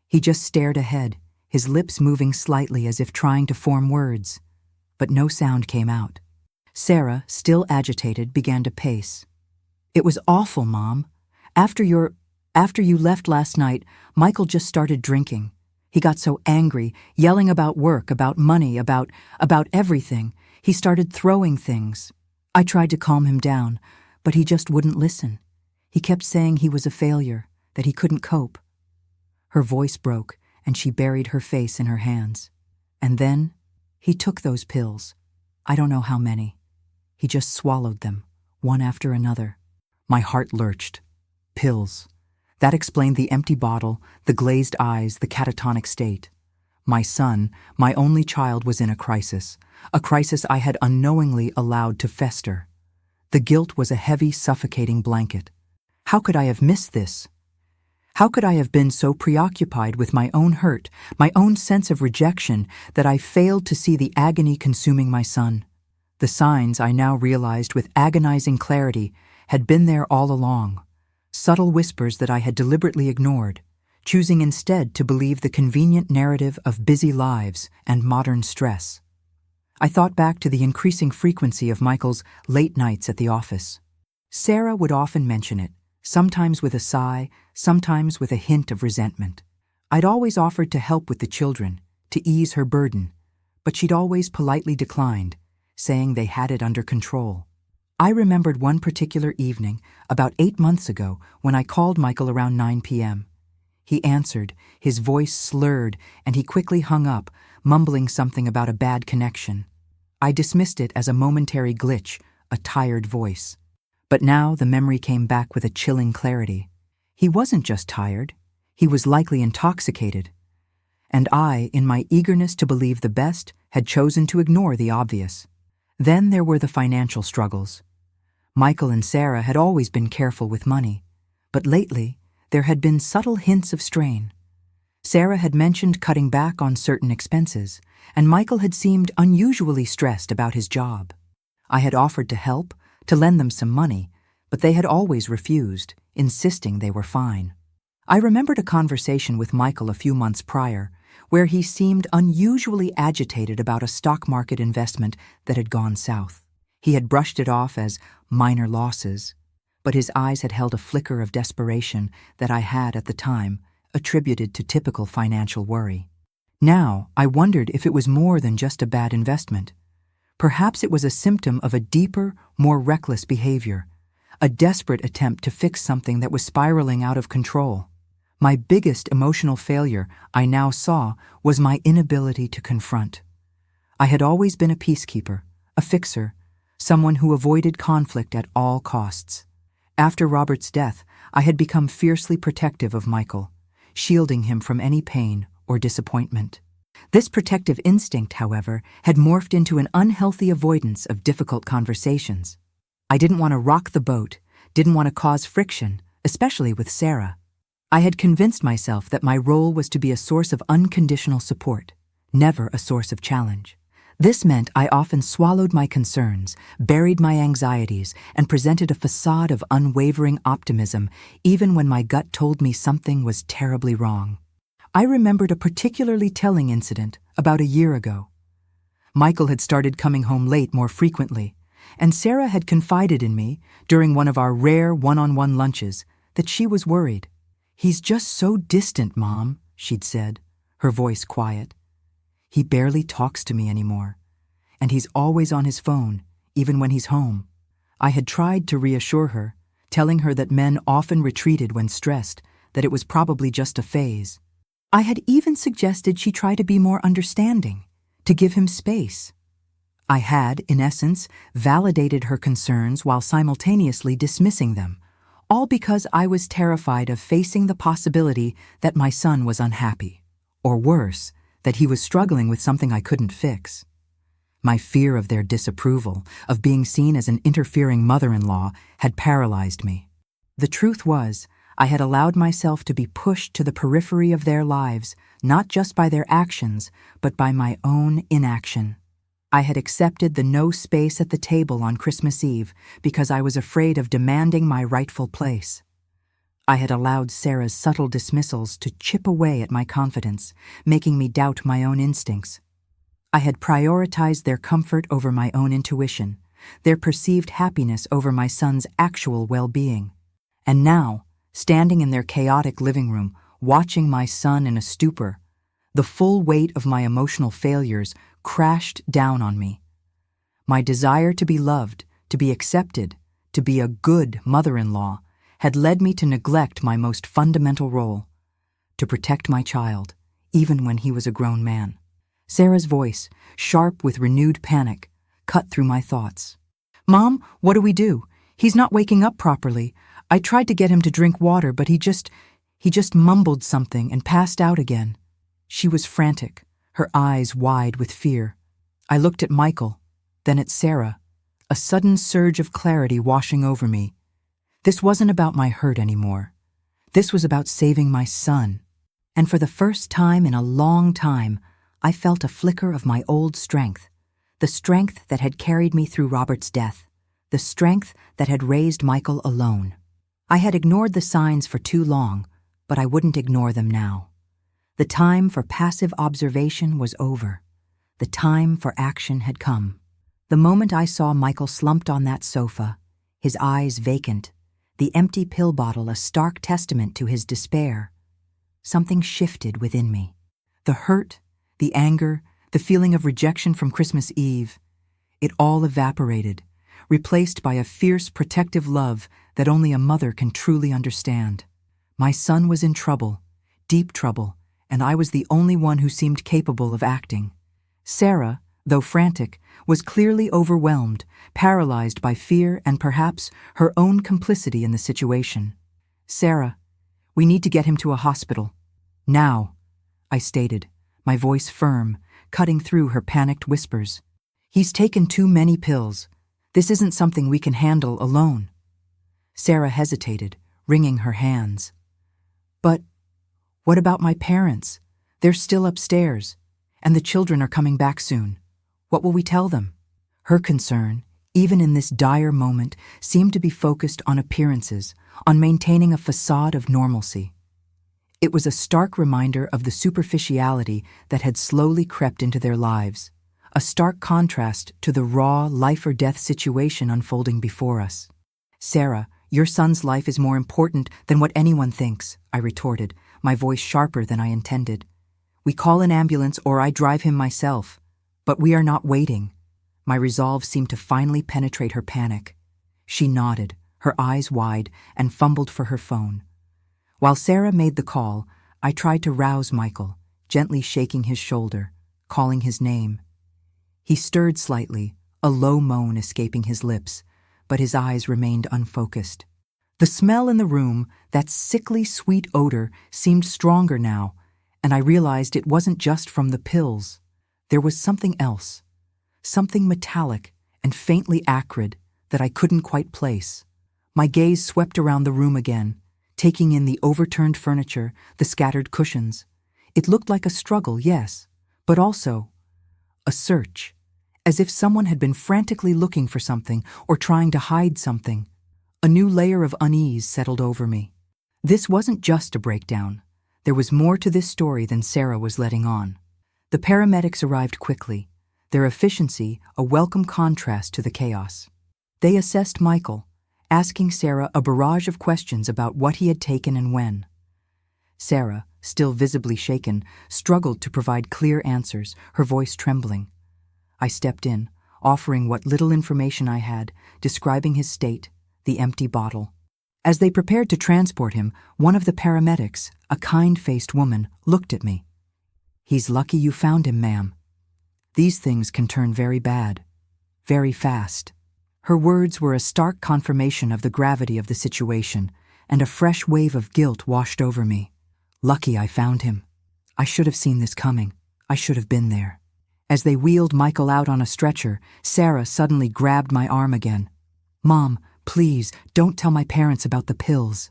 He just stared ahead, his lips moving slightly as if trying to form words, but no sound came out. Sarah, still agitated, began to pace. "It was awful, Mom. After you left last night, Michael just started drinking. He got so angry, yelling about work, about money, about everything. He started throwing things. I tried to calm him down, but he just wouldn't listen. He kept saying he was a failure, that he couldn't cope." Her voice broke, and she buried her face in her hands. "And then, he took those pills. I don't know how many. He just swallowed them, one after another." My heart lurched. Pills. That explained the empty bottle, the glazed eyes, the catatonic state. My son, my only child, was in a crisis I had unknowingly allowed to fester. The guilt was a heavy, suffocating blanket. How could I have missed this? How could I have been so preoccupied with my own hurt, my own sense of rejection, that I failed to see the agony consuming my son? The signs, I now realized with agonizing clarity, had been there all along. Subtle whispers that I had deliberately ignored, choosing instead to believe the convenient narrative of busy lives and modern stress. I thought back to the increasing frequency of Michael's late nights at the office. Sarah would often mention it, sometimes with a sigh, sometimes with a hint of resentment. I'd always offered to help with the children, to ease her burden, but she'd always politely declined, saying they had it under control. I remembered one particular evening, about 8 months ago, when I called Michael around 9 p.m. He answered, his voice slurred, and he quickly hung up, mumbling something about a bad connection. I dismissed it as a momentary glitch, a tired voice. But now the memory came back with a chilling clarity. He wasn't just tired, he was likely intoxicated. And I, in my eagerness to believe the best, had chosen to ignore the obvious. Then there were the financial struggles. Michael and Sarah had always been careful with money, but lately there had been subtle hints of strain. Sarah had mentioned cutting back on certain expenses, and Michael had seemed unusually stressed about his job. I had offered to help, to lend them some money, but they had always refused, insisting they were fine. I remembered a conversation with Michael a few months prior, where he seemed unusually agitated about a stock market investment that had gone south. He had brushed it off as minor losses, but his eyes had held a flicker of desperation that I had, at the time, attributed to typical financial worry. Now, I wondered if it was more than just a bad investment. Perhaps it was a symptom of a deeper, more reckless behavior, a desperate attempt to fix something that was spiraling out of control. My biggest emotional failure, I now saw, was my inability to confront. I had always been a peacekeeper, a fixer, someone who avoided conflict at all costs. After Robert's death, I had become fiercely protective of Michael, shielding him from any pain or disappointment. This protective instinct, however, had morphed into an unhealthy avoidance of difficult conversations. I didn't want to rock the boat, didn't want to cause friction, especially with Sarah. I had convinced myself that my role was to be a source of unconditional support, never a source of challenge. This meant I often swallowed my concerns, buried my anxieties, and presented a facade of unwavering optimism even when my gut told me something was terribly wrong. I remembered a particularly telling incident about a year ago. Michael had started coming home late more frequently, and Sarah had confided in me, during one of our rare one-on-one lunches, that she was worried. "He's just so distant, Mom," she'd said, her voice quiet. "He barely talks to me anymore, and he's always on his phone, even when he's home." I had tried to reassure her, telling her that men often retreated when stressed, that it was probably just a phase. I had even suggested she try to be more understanding, to give him space. I had, in essence, validated her concerns while simultaneously dismissing them, all because I was terrified of facing the possibility that my son was unhappy, or worse, that he was struggling with something I couldn't fix. My fear of their disapproval, of being seen as an interfering mother-in-law, had paralyzed me. The truth was, I had allowed myself to be pushed to the periphery of their lives, not just by their actions, but by my own inaction. I had accepted the no space at the table on Christmas Eve because I was afraid of demanding my rightful place. I had allowed Sarah's subtle dismissals to chip away at my confidence, making me doubt my own instincts. I had prioritized their comfort over my own intuition, their perceived happiness over my son's actual well-being. And now, standing in their chaotic living room, watching my son in a stupor, the full weight of my emotional failures crashed down on me. My desire to be loved, to be accepted, to be a good mother-in-law had led me to neglect my most fundamental role, to protect my child, even when he was a grown man. Sarah's voice, sharp with renewed panic, cut through my thoughts. "Mom, what do we do? He's not waking up properly. I tried to get him to drink water, but he just mumbled something and passed out again." She was frantic, her eyes wide with fear. I looked at Michael, then at Sarah, a sudden surge of clarity washing over me. This wasn't about my hurt anymore. This was about saving my son. And for the first time in a long time, I felt a flicker of my old strength, the strength that had carried me through Robert's death, the strength that had raised Michael alone. I had ignored the signs for too long, but I wouldn't ignore them now. The time for passive observation was over. The time for action had come. The moment I saw Michael slumped on that sofa, his eyes vacant, the empty pill bottle a stark testament to his despair, something shifted within me. The hurt, the anger, the feeling of rejection from Christmas Eve, it all evaporated, replaced by a fierce protective love that only a mother can truly understand. My son was in trouble, deep trouble, and I was the only one who seemed capable of acting. Sarah, though frantic, was clearly overwhelmed, paralyzed by fear and perhaps her own complicity in the situation. "Sarah, we need to get him to a hospital. Now," I stated, my voice firm, cutting through her panicked whispers. "He's taken too many pills. This isn't something we can handle alone." Sarah hesitated, wringing her hands. But what about my parents? They're still upstairs, and the children are coming back soon. What will we tell them? Her concern, even in this dire moment, seemed to be focused on appearances, on maintaining a facade of normalcy. It was a stark reminder of the superficiality that had slowly crept into their lives, a stark contrast to the raw, life-or-death situation unfolding before us. "Sarah, your son's life is more important than what anyone thinks," I retorted, my voice sharper than I intended. "We call an ambulance or I drive him myself. But we are not waiting." My resolve seemed to finally penetrate her panic. She nodded, her eyes wide, and fumbled for her phone. While Sarah made the call, I tried to rouse Michael, gently shaking his shoulder, calling his name. He stirred slightly, a low moan escaping his lips, but his eyes remained unfocused. The smell in the room, that sickly sweet odor, seemed stronger now, and I realized it wasn't just from the pills. There was something else, something metallic and faintly acrid that I couldn't quite place. My gaze swept around the room again, taking in the overturned furniture, the scattered cushions. It looked like a struggle, yes, but also a search, as if someone had been frantically looking for something or trying to hide something. A new layer of unease settled over me. This wasn't just a breakdown. There was more to this story than Sarah was letting on. The paramedics arrived quickly, their efficiency a welcome contrast to the chaos. They assessed Michael, asking Sarah a barrage of questions about what he had taken and when. Sarah, still visibly shaken, struggled to provide clear answers, her voice trembling. I stepped in, offering what little information I had, describing his state, the empty bottle. As they prepared to transport him, one of the paramedics, a kind-faced woman, looked at me. "He's lucky you found him, ma'am. These things can turn very bad, very fast." Her words were a stark confirmation of the gravity of the situation, and a fresh wave of guilt washed over me. Lucky I found him. I should have seen this coming. I should have been there. As they wheeled Michael out on a stretcher, Sarah suddenly grabbed my arm again. "Mom, please, don't tell my parents about the pills.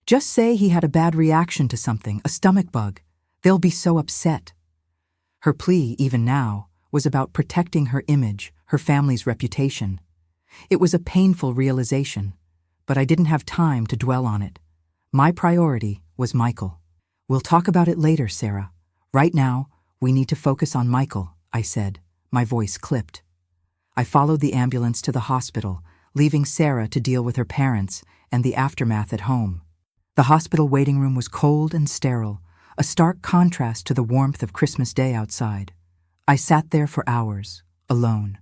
Just say he had a bad reaction to something, a stomach bug. They'll be so upset." Her plea, even now, was about protecting her image, her family's reputation. It was a painful realization, but I didn't have time to dwell on it. My priority was Michael. "We'll talk about it later, Sarah. Right now, we need to focus on Michael," I said, my voice clipped. I followed the ambulance to the hospital, leaving Sarah to deal with her parents and the aftermath at home. The hospital waiting room was cold and sterile, a stark contrast to the warmth of Christmas Day outside. I sat there for hours, alone,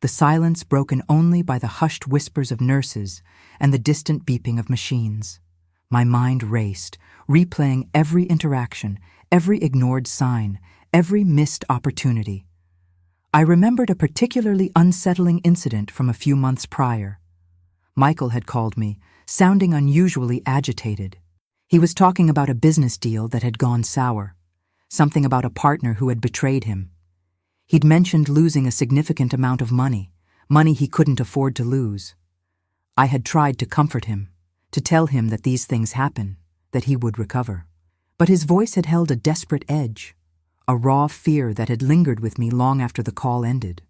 the silence broken only by the hushed whispers of nurses and the distant beeping of machines. My mind raced, replaying every interaction, every ignored sign, every missed opportunity. I remembered a particularly unsettling incident from a few months prior. Michael had called me, sounding unusually agitated. He was talking about a business deal that had gone sour, something about a partner who had betrayed him. He'd mentioned losing a significant amount of money he couldn't afford to lose. I had tried to comfort him, to tell him that these things happen, that he would recover. But his voice had held a desperate edge, a raw fear that had lingered with me long after the call ended.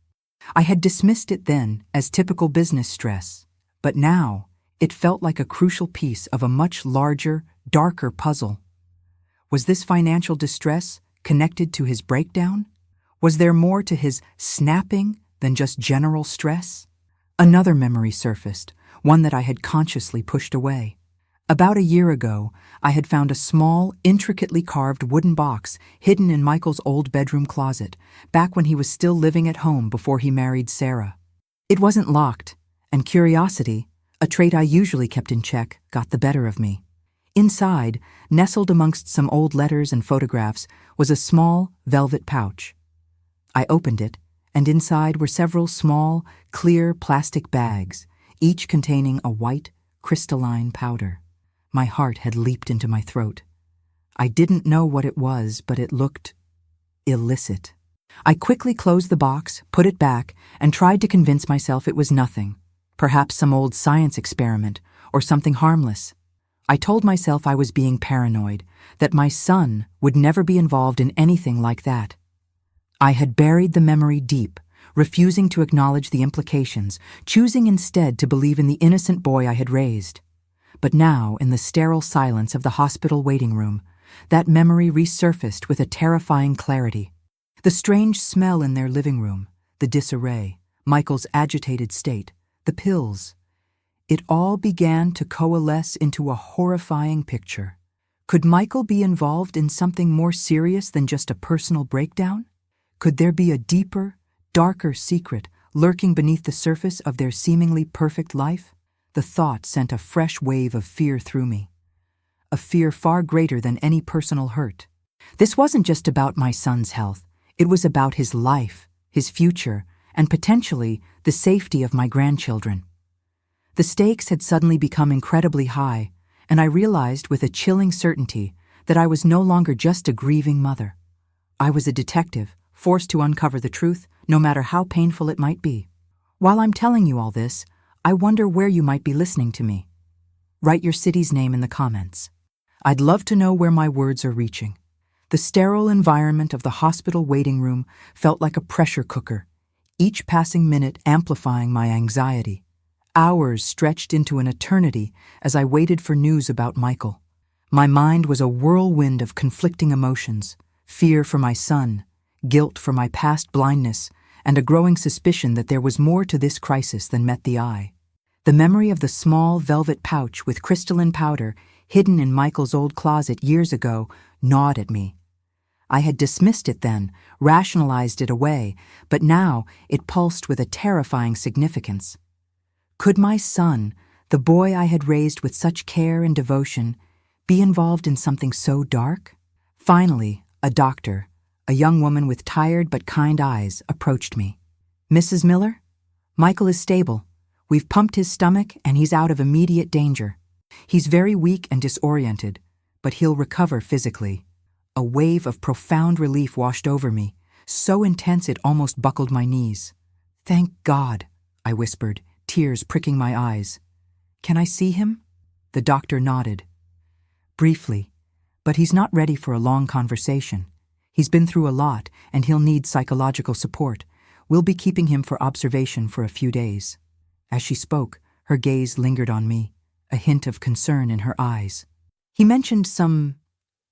I had dismissed it then as typical business stress, but now it felt like a crucial piece of a much larger, darker puzzle. Was this financial distress connected to his breakdown? Was there more to his snapping than just general stress? Another memory surfaced, one that I had consciously pushed away. About a year ago, I had found a small, intricately carved wooden box hidden in Michael's old bedroom closet, back when he was still living at home before he married Sarah. It wasn't locked, and curiosity, a trait I usually kept in check, got the better of me. Inside, nestled amongst some old letters and photographs, was a small, velvet pouch. I opened it, and inside were several small, clear plastic bags, each containing a white, crystalline powder. My heart had leaped into my throat. I didn't know what it was, but it looked illicit. I quickly closed the box, put it back, and tried to convince myself it was nothing, perhaps some old science experiment or something harmless. I told myself I was being paranoid, that my son would never be involved in anything like that. I had buried the memory deep, refusing to acknowledge the implications, choosing instead to believe in the innocent boy I had raised. But now, in the sterile silence of the hospital waiting room, that memory resurfaced with a terrifying clarity. The strange smell in their living room, the disarray, Michael's agitated state, the pills. It all began to coalesce into a horrifying picture. Could Michael be involved in something more serious than just a personal breakdown? Could there be a deeper, darker secret lurking beneath the surface of their seemingly perfect life? The thought sent a fresh wave of fear through me, a fear far greater than any personal hurt. This wasn't just about my son's health. It was about his life, his future, and potentially the safety of my grandchildren. The stakes had suddenly become incredibly high, and I realized with a chilling certainty that I was no longer just a grieving mother. I was a detective, forced to uncover the truth, no matter how painful it might be. While I'm telling you all this, I wonder where you might be listening to me. Write your city's name in the comments. I'd love to know where my words are reaching. The sterile environment of the hospital waiting room felt like a pressure cooker, each passing minute amplifying my anxiety. Hours stretched into an eternity as I waited for news about Michael. My mind was a whirlwind of conflicting emotions, fear for my son, guilt for my past blindness, and a growing suspicion that there was more to this crisis than met the eye. The memory of the small velvet pouch with crystalline powder hidden in Michael's old closet years ago gnawed at me. I had dismissed it then, rationalized it away, but now it pulsed with a terrifying significance. Could my son, the boy I had raised with such care and devotion, be involved in something so dark? Finally, a doctor, a young woman with tired but kind eyes, approached me. "Mrs. Miller, Michael is stable. We've pumped his stomach and he's out of immediate danger. He's very weak and disoriented, but he'll recover physically." A wave of profound relief washed over me, so intense it almost buckled my knees. "Thank God," I whispered, tears pricking my eyes. "Can I see him?" The doctor nodded. "Briefly, but he's not ready for a long conversation. He's been through a lot, and he'll need psychological support. We'll be keeping him for observation for a few days." As she spoke, her gaze lingered on me, a hint of concern in her eyes. "He mentioned some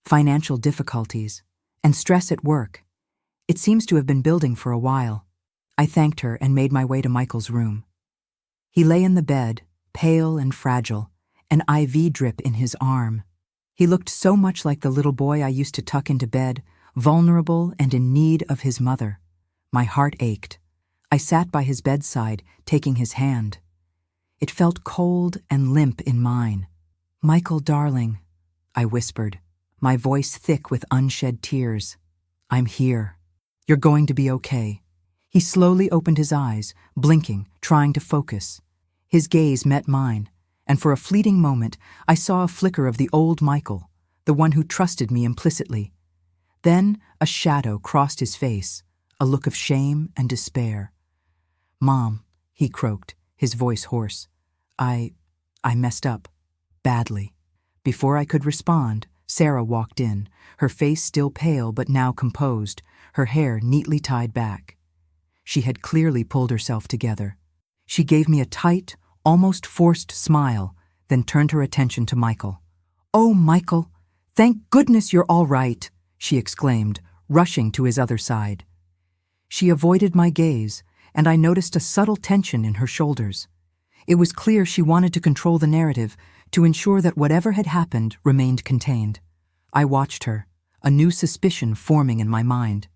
financial difficulties and stress at work. It seems to have been building for a while." I thanked her and made my way to Michael's room. He lay in the bed, pale and fragile, an IV drip in his arm. He looked so much like the little boy I used to tuck into bed, vulnerable and in need of his mother. My heart ached. I sat by his bedside, taking his hand. It felt cold and limp in mine. "Michael, darling," I whispered, my voice thick with unshed tears. "I'm here. You're going to be okay." He slowly opened his eyes, blinking, trying to focus. His gaze met mine, and for a fleeting moment I saw a flicker of the old Michael, the one who trusted me implicitly. Then a shadow crossed his face, a look of shame and despair. "Mom," he croaked, his voice hoarse. I messed up. Badly." Before I could respond, Sarah walked in, her face still pale but now composed, her hair neatly tied back. She had clearly pulled herself together. She gave me a tight, almost forced smile, then turned her attention to Michael. "Oh, Michael, thank goodness you're all right," she exclaimed, rushing to his other side. She avoided my gaze, and I noticed a subtle tension in her shoulders. It was clear she wanted to control the narrative, to ensure that whatever had happened remained contained. I watched her, a new suspicion forming in my mind.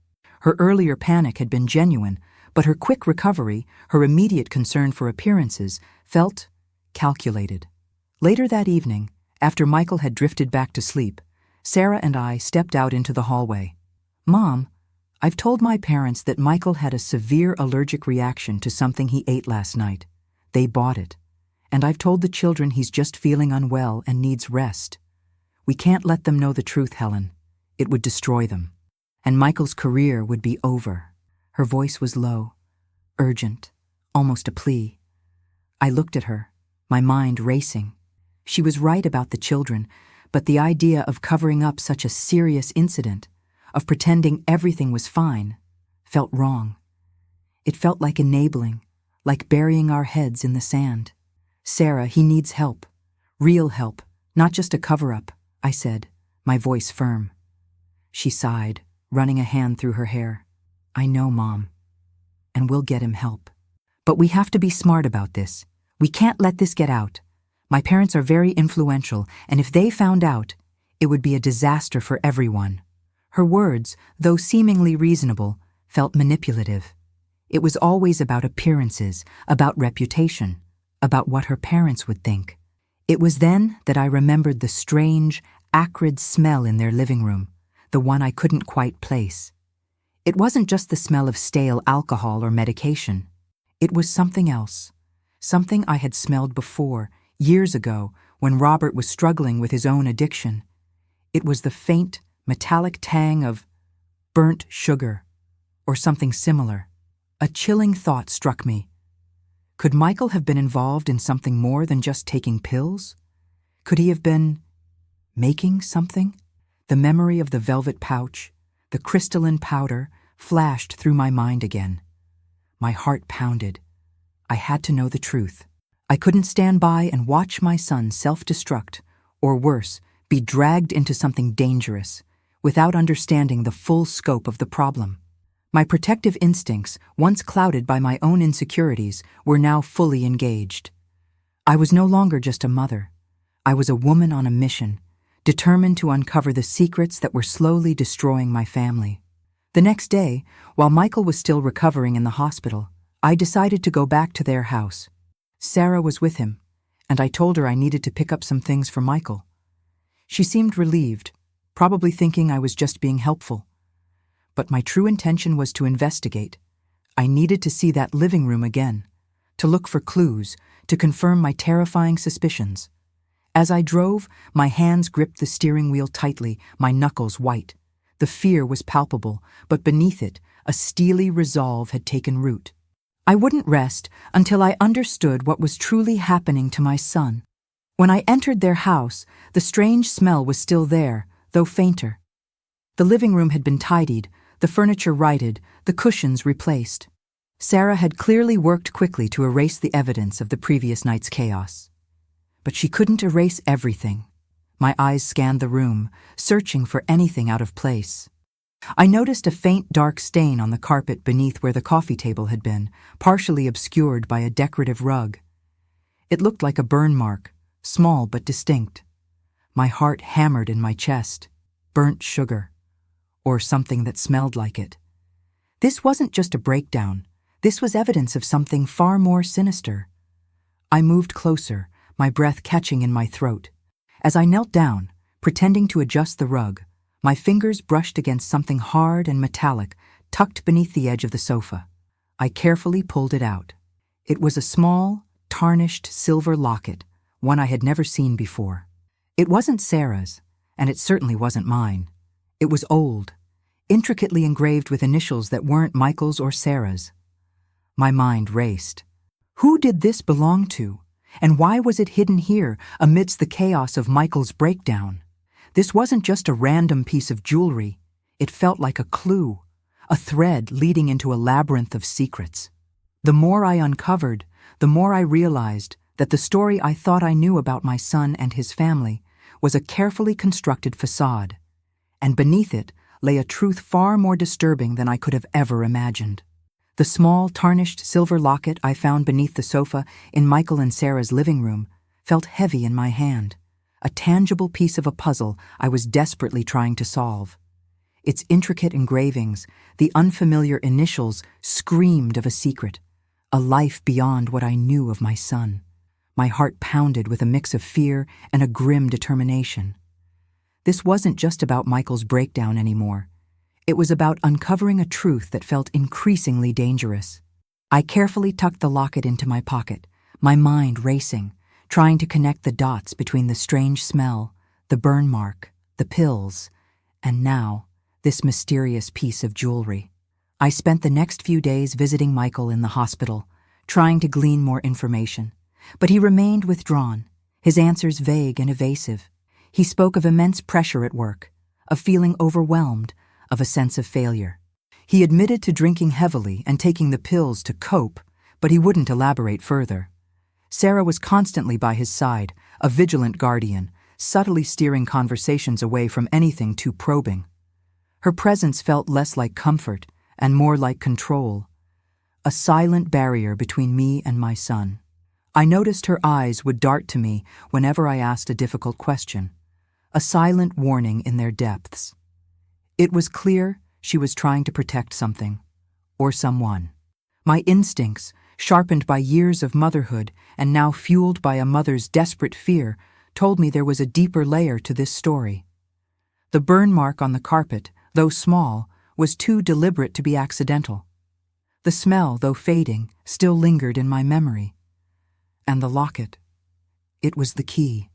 Her earlier panic had been genuine, but her quick recovery, her immediate concern for appearances, felt calculated. Later that evening, after Michael had drifted back to sleep, Sarah and I stepped out into the hallway. "Mom, I've told my parents that Michael had a severe allergic reaction to something he ate last night. They bought it. And I've told the children he's just feeling unwell and needs rest. We can't let them know the truth, Helen. It would destroy them. And Michael's career would be over." Her voice was low, urgent, almost a plea. I looked at her, my mind racing. She was right about the children, but the idea of covering up such a serious incident, of pretending everything was fine, felt wrong. It felt like enabling, like burying our heads in the sand. "Sarah, he needs help. Real help, not just a cover-up," I said, my voice firm. She sighed, running a hand through her hair. "I know, Mom. And we'll get him help. But we have to be smart about this. We can't let this get out. My parents are very influential, and if they found out, it would be a disaster for everyone." Her words, though seemingly reasonable, felt manipulative. It was always about appearances, about reputation, about what her parents would think. It was then that I remembered the strange, acrid smell in their living room, the one I couldn't quite place. It wasn't just the smell of stale alcohol or medication. It was something else, something I had smelled before, years ago, when Robert was struggling with his own addiction. It was the faint, metallic tang of burnt sugar, or something similar. A chilling thought struck me. Could Michael have been involved in something more than just taking pills? Could he have been making something? The memory of the velvet pouch, the crystalline powder, flashed through my mind again. My heart pounded. I had to know the truth. I couldn't stand by and watch my son self-destruct, or worse, be dragged into something dangerous, without understanding the full scope of the problem. My protective instincts, once clouded by my own insecurities, were now fully engaged. I was no longer just a mother. I was a woman on a mission, determined to uncover the secrets that were slowly destroying my family. The next day, while Michael was still recovering in the hospital, I decided to go back to their house. Sarah was with him, and I told her I needed to pick up some things for Michael. She seemed relieved, probably thinking I was just being helpful. But my true intention was to investigate. I needed to see that living room again, to look for clues, to confirm my terrifying suspicions. As I drove, my hands gripped the steering wheel tightly, my knuckles white. The fear was palpable, but beneath it, a steely resolve had taken root. I wouldn't rest until I understood what was truly happening to my son. When I entered their house, the strange smell was still there, though fainter. The living room had been tidied, the furniture righted, the cushions replaced. Sarah had clearly worked quickly to erase the evidence of the previous night's chaos. But she couldn't erase everything. My eyes scanned the room, searching for anything out of place. I noticed a faint dark stain on the carpet beneath where the coffee table had been, partially obscured by a decorative rug. It looked like a burn mark, small but distinct. My heart hammered in my chest. Burnt sugar. Or something that smelled like it. This wasn't just a breakdown. This was evidence of something far more sinister. I moved closer, my breath catching in my throat. As I knelt down, pretending to adjust the rug, my fingers brushed against something hard and metallic tucked beneath the edge of the sofa. I carefully pulled it out. It was a small, tarnished silver locket, one I had never seen before. It wasn't Sarah's, and it certainly wasn't mine. It was old, intricately engraved with initials that weren't Michael's or Sarah's. My mind raced. Who did this belong to? And why was it hidden here amidst the chaos of Michael's breakdown? This wasn't just a random piece of jewelry. It felt like a clue, a thread leading into a labyrinth of secrets. The more I uncovered, the more I realized that the story I thought I knew about my son and his family was a carefully constructed facade, and beneath it lay a truth far more disturbing than I could have ever imagined. The small, tarnished silver locket I found beneath the sofa in Michael and Sarah's living room felt heavy in my hand, a tangible piece of a puzzle I was desperately trying to solve. Its intricate engravings, the unfamiliar initials, screamed of a secret, a life beyond what I knew of my son. My heart pounded with a mix of fear and a grim determination. This wasn't just about Michael's breakdown anymore. It was about uncovering a truth that felt increasingly dangerous. I carefully tucked the locket into my pocket, my mind racing, trying to connect the dots between the strange smell, the burn mark, the pills, and now, this mysterious piece of jewelry. I spent the next few days visiting Michael in the hospital, trying to glean more information, but he remained withdrawn, His answers vague and evasive. He spoke of immense pressure at work, of feeling overwhelmed, of a sense of failure. He admitted to drinking heavily and taking the pills to cope, but he wouldn't elaborate further. Sarah was constantly by his side, a vigilant guardian, subtly steering conversations away from anything too probing. Her presence felt less like comfort and more like control, a silent barrier between me and my son. I noticed her eyes would dart to me whenever I asked a difficult question, a silent warning in their depths. It was clear she was trying to protect something, or someone. My instincts, sharpened by years of motherhood and now fueled by a mother's desperate fear, told me there was a deeper layer to this story. The burn mark on the carpet, though small, was too deliberate to be accidental. The smell, though fading, still lingered in my memory. And the locket. It was the key.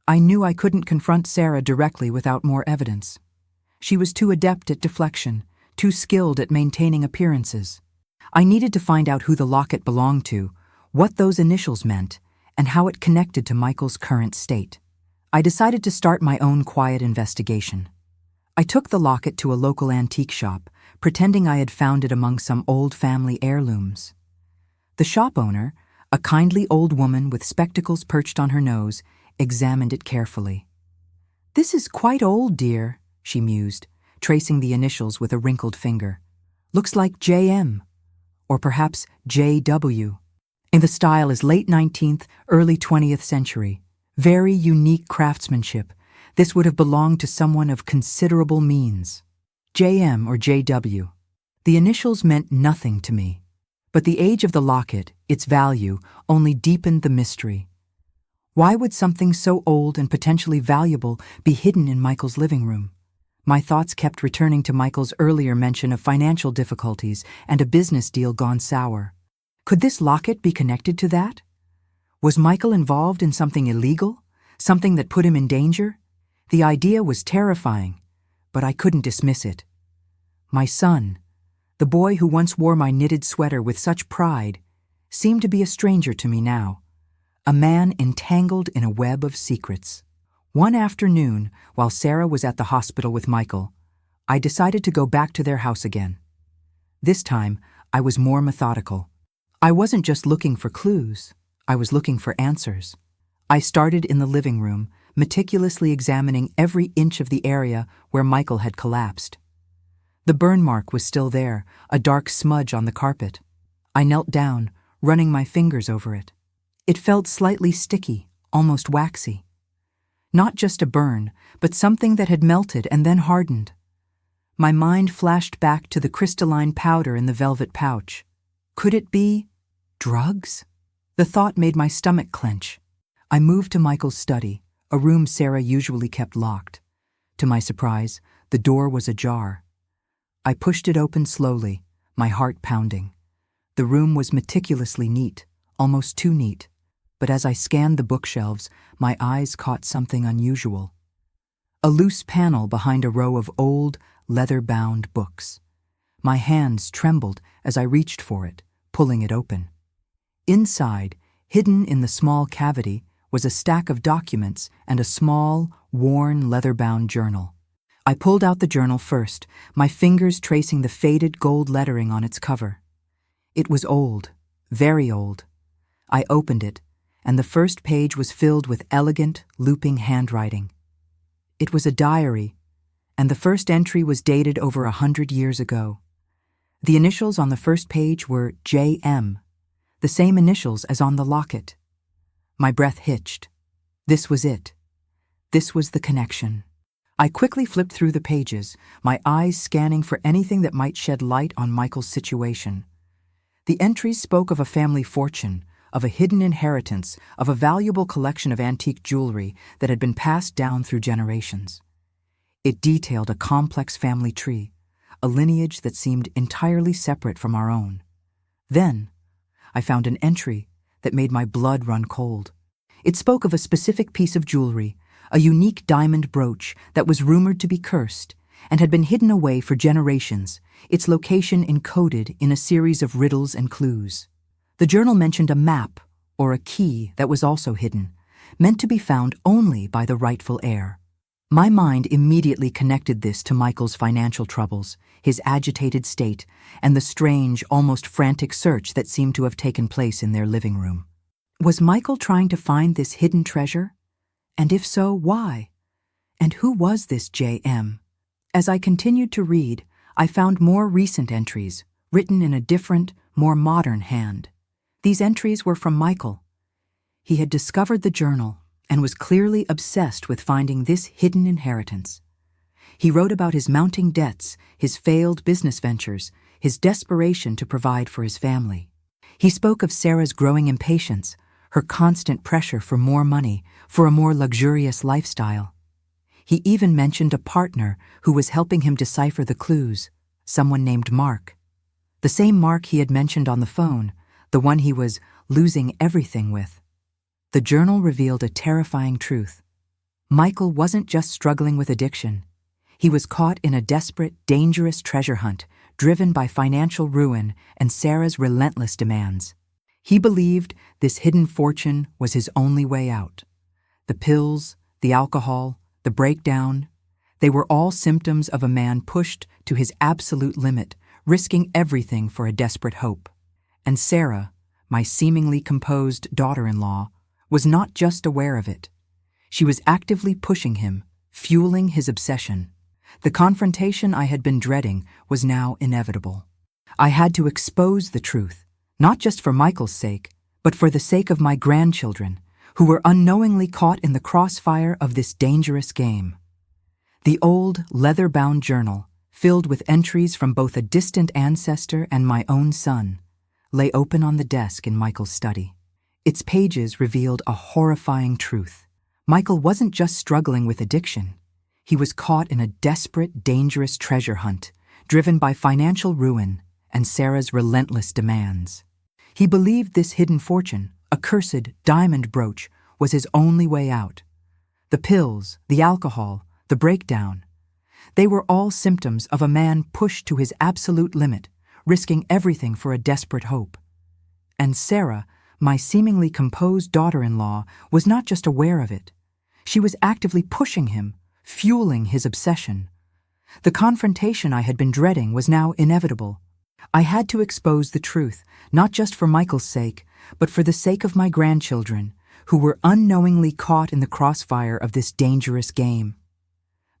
I knew I couldn't confront Sarah directly without more evidence. She was too adept at deflection, too skilled at maintaining appearances. I needed to find out who the locket belonged to, what those initials meant, and how it connected to Michael's current state. I decided to start my own quiet investigation. I took the locket to a local antique shop, pretending I had found it among some old family heirlooms. The shop owner, a kindly old woman with spectacles perched on her nose, examined it carefully. "This is quite old, dear," she mused, tracing the initials with a wrinkled finger. "Looks like JM, or perhaps JW. And the style is late 19th, early 20th century. Very unique craftsmanship. This would have belonged to someone of considerable means. JM or JW. The initials meant nothing to me. But the age of the locket, its value, only deepened the mystery. Why would something so old and potentially valuable be hidden in Michael's living room? My thoughts kept returning to Michael's earlier mention of financial difficulties and a business deal gone sour. Could this locket be connected to that? Was Michael involved in something illegal? Something that put him in danger? The idea was terrifying, but I couldn't dismiss it. My son, the boy who once wore my knitted sweater with such pride, seemed to be a stranger to me now, a man entangled in a web of secrets. One afternoon, while Sarah was at the hospital with Michael, I decided to go back to their house again. This time, I was more methodical. I wasn't just looking for clues, I was looking for answers. I started in the living room, meticulously examining every inch of the area where Michael had collapsed. The burn mark was still there, a dark smudge on the carpet. I knelt down, running my fingers over it. It felt slightly sticky, almost waxy. Not just a burn, but something that had melted and then hardened. My mind flashed back to the crystalline powder in the velvet pouch. Could it be drugs? The thought made my stomach clench. I moved to Michael's study, a room Sarah usually kept locked. To my surprise, the door was ajar. I pushed it open slowly, my heart pounding. The room was meticulously neat, almost too neat, but as I scanned the bookshelves, my eyes caught something unusual. A loose panel behind a row of old, leather-bound books. My hands trembled as I reached for it, pulling it open. Inside, hidden in the small cavity, was a stack of documents and a small, worn, leather-bound journal. I pulled out the journal first, my fingers tracing the faded gold lettering on its cover. It was old, very old. I opened it, and the first page was filled with elegant, looping handwriting. It was a diary, and the first entry was dated over 100 years ago. The initials on the first page were JM, the same initials as on the locket. My breath hitched. This was it. This was the connection. I quickly flipped through the pages, my eyes scanning for anything that might shed light on Michael's situation. The entries spoke of a family fortune, of a hidden inheritance, of a valuable collection of antique jewelry that had been passed down through generations. It detailed a complex family tree, a lineage that seemed entirely separate from our own. Then, I found an entry that made my blood run cold. It spoke of a specific piece of jewelry, a unique diamond brooch that was rumored to be cursed and had been hidden away for generations, its location encoded in a series of riddles and clues. The journal mentioned a map or a key that was also hidden, meant to be found only by the rightful heir. My mind immediately connected this to Michael's financial troubles, his agitated state, and the strange, almost frantic search that seemed to have taken place in their living room. Was Michael trying to find this hidden treasure? And if so, why? And who was this J.M.? As I continued to read, I found more recent entries, written in a different, more modern hand. These entries were from Michael. He had discovered the journal and was clearly obsessed with finding this hidden inheritance. He wrote about his mounting debts, his failed business ventures, his desperation to provide for his family. He spoke of Sarah's growing impatience, her constant pressure for more money, for a more luxurious lifestyle. He even mentioned a partner who was helping him decipher the clues, someone named Mark. The same Mark he had mentioned on the phone, the one he was losing everything with. The journal revealed a terrifying truth. Michael wasn't just struggling with addiction. He was caught in a desperate, dangerous treasure hunt, driven by financial ruin and Sarah's relentless demands. He believed this hidden fortune was his only way out. The pills, the alcohol, the breakdown, they were all symptoms of a man pushed to his absolute limit, risking everything for a desperate hope. And Sarah, my seemingly composed daughter-in-law, was not just aware of it. She was actively pushing him, fueling his obsession. The confrontation I had been dreading was now inevitable. I had to expose the truth, not just for Michael's sake, but for the sake of my grandchildren, who were unknowingly caught in the crossfire of this dangerous game. The old, leather-bound journal, filled with entries from both a distant ancestor and my own son, lay open on the desk in Michael's study. Its pages revealed a horrifying truth. Michael wasn't just struggling with addiction. He was caught in a desperate, dangerous treasure hunt, driven by financial ruin and Sarah's relentless demands. He believed this hidden fortune, a cursed diamond brooch, was his only way out. The pills, the alcohol, the breakdown, they were all symptoms of a man pushed to his absolute limit, risking everything for a desperate hope. And Sarah, my seemingly composed daughter-in-law, was not just aware of it. She was actively pushing him, fueling his obsession. The confrontation I had been dreading was now inevitable. I had to expose the truth, not just for Michael's sake, but for the sake of my grandchildren, who were unknowingly caught in the crossfire of this dangerous game.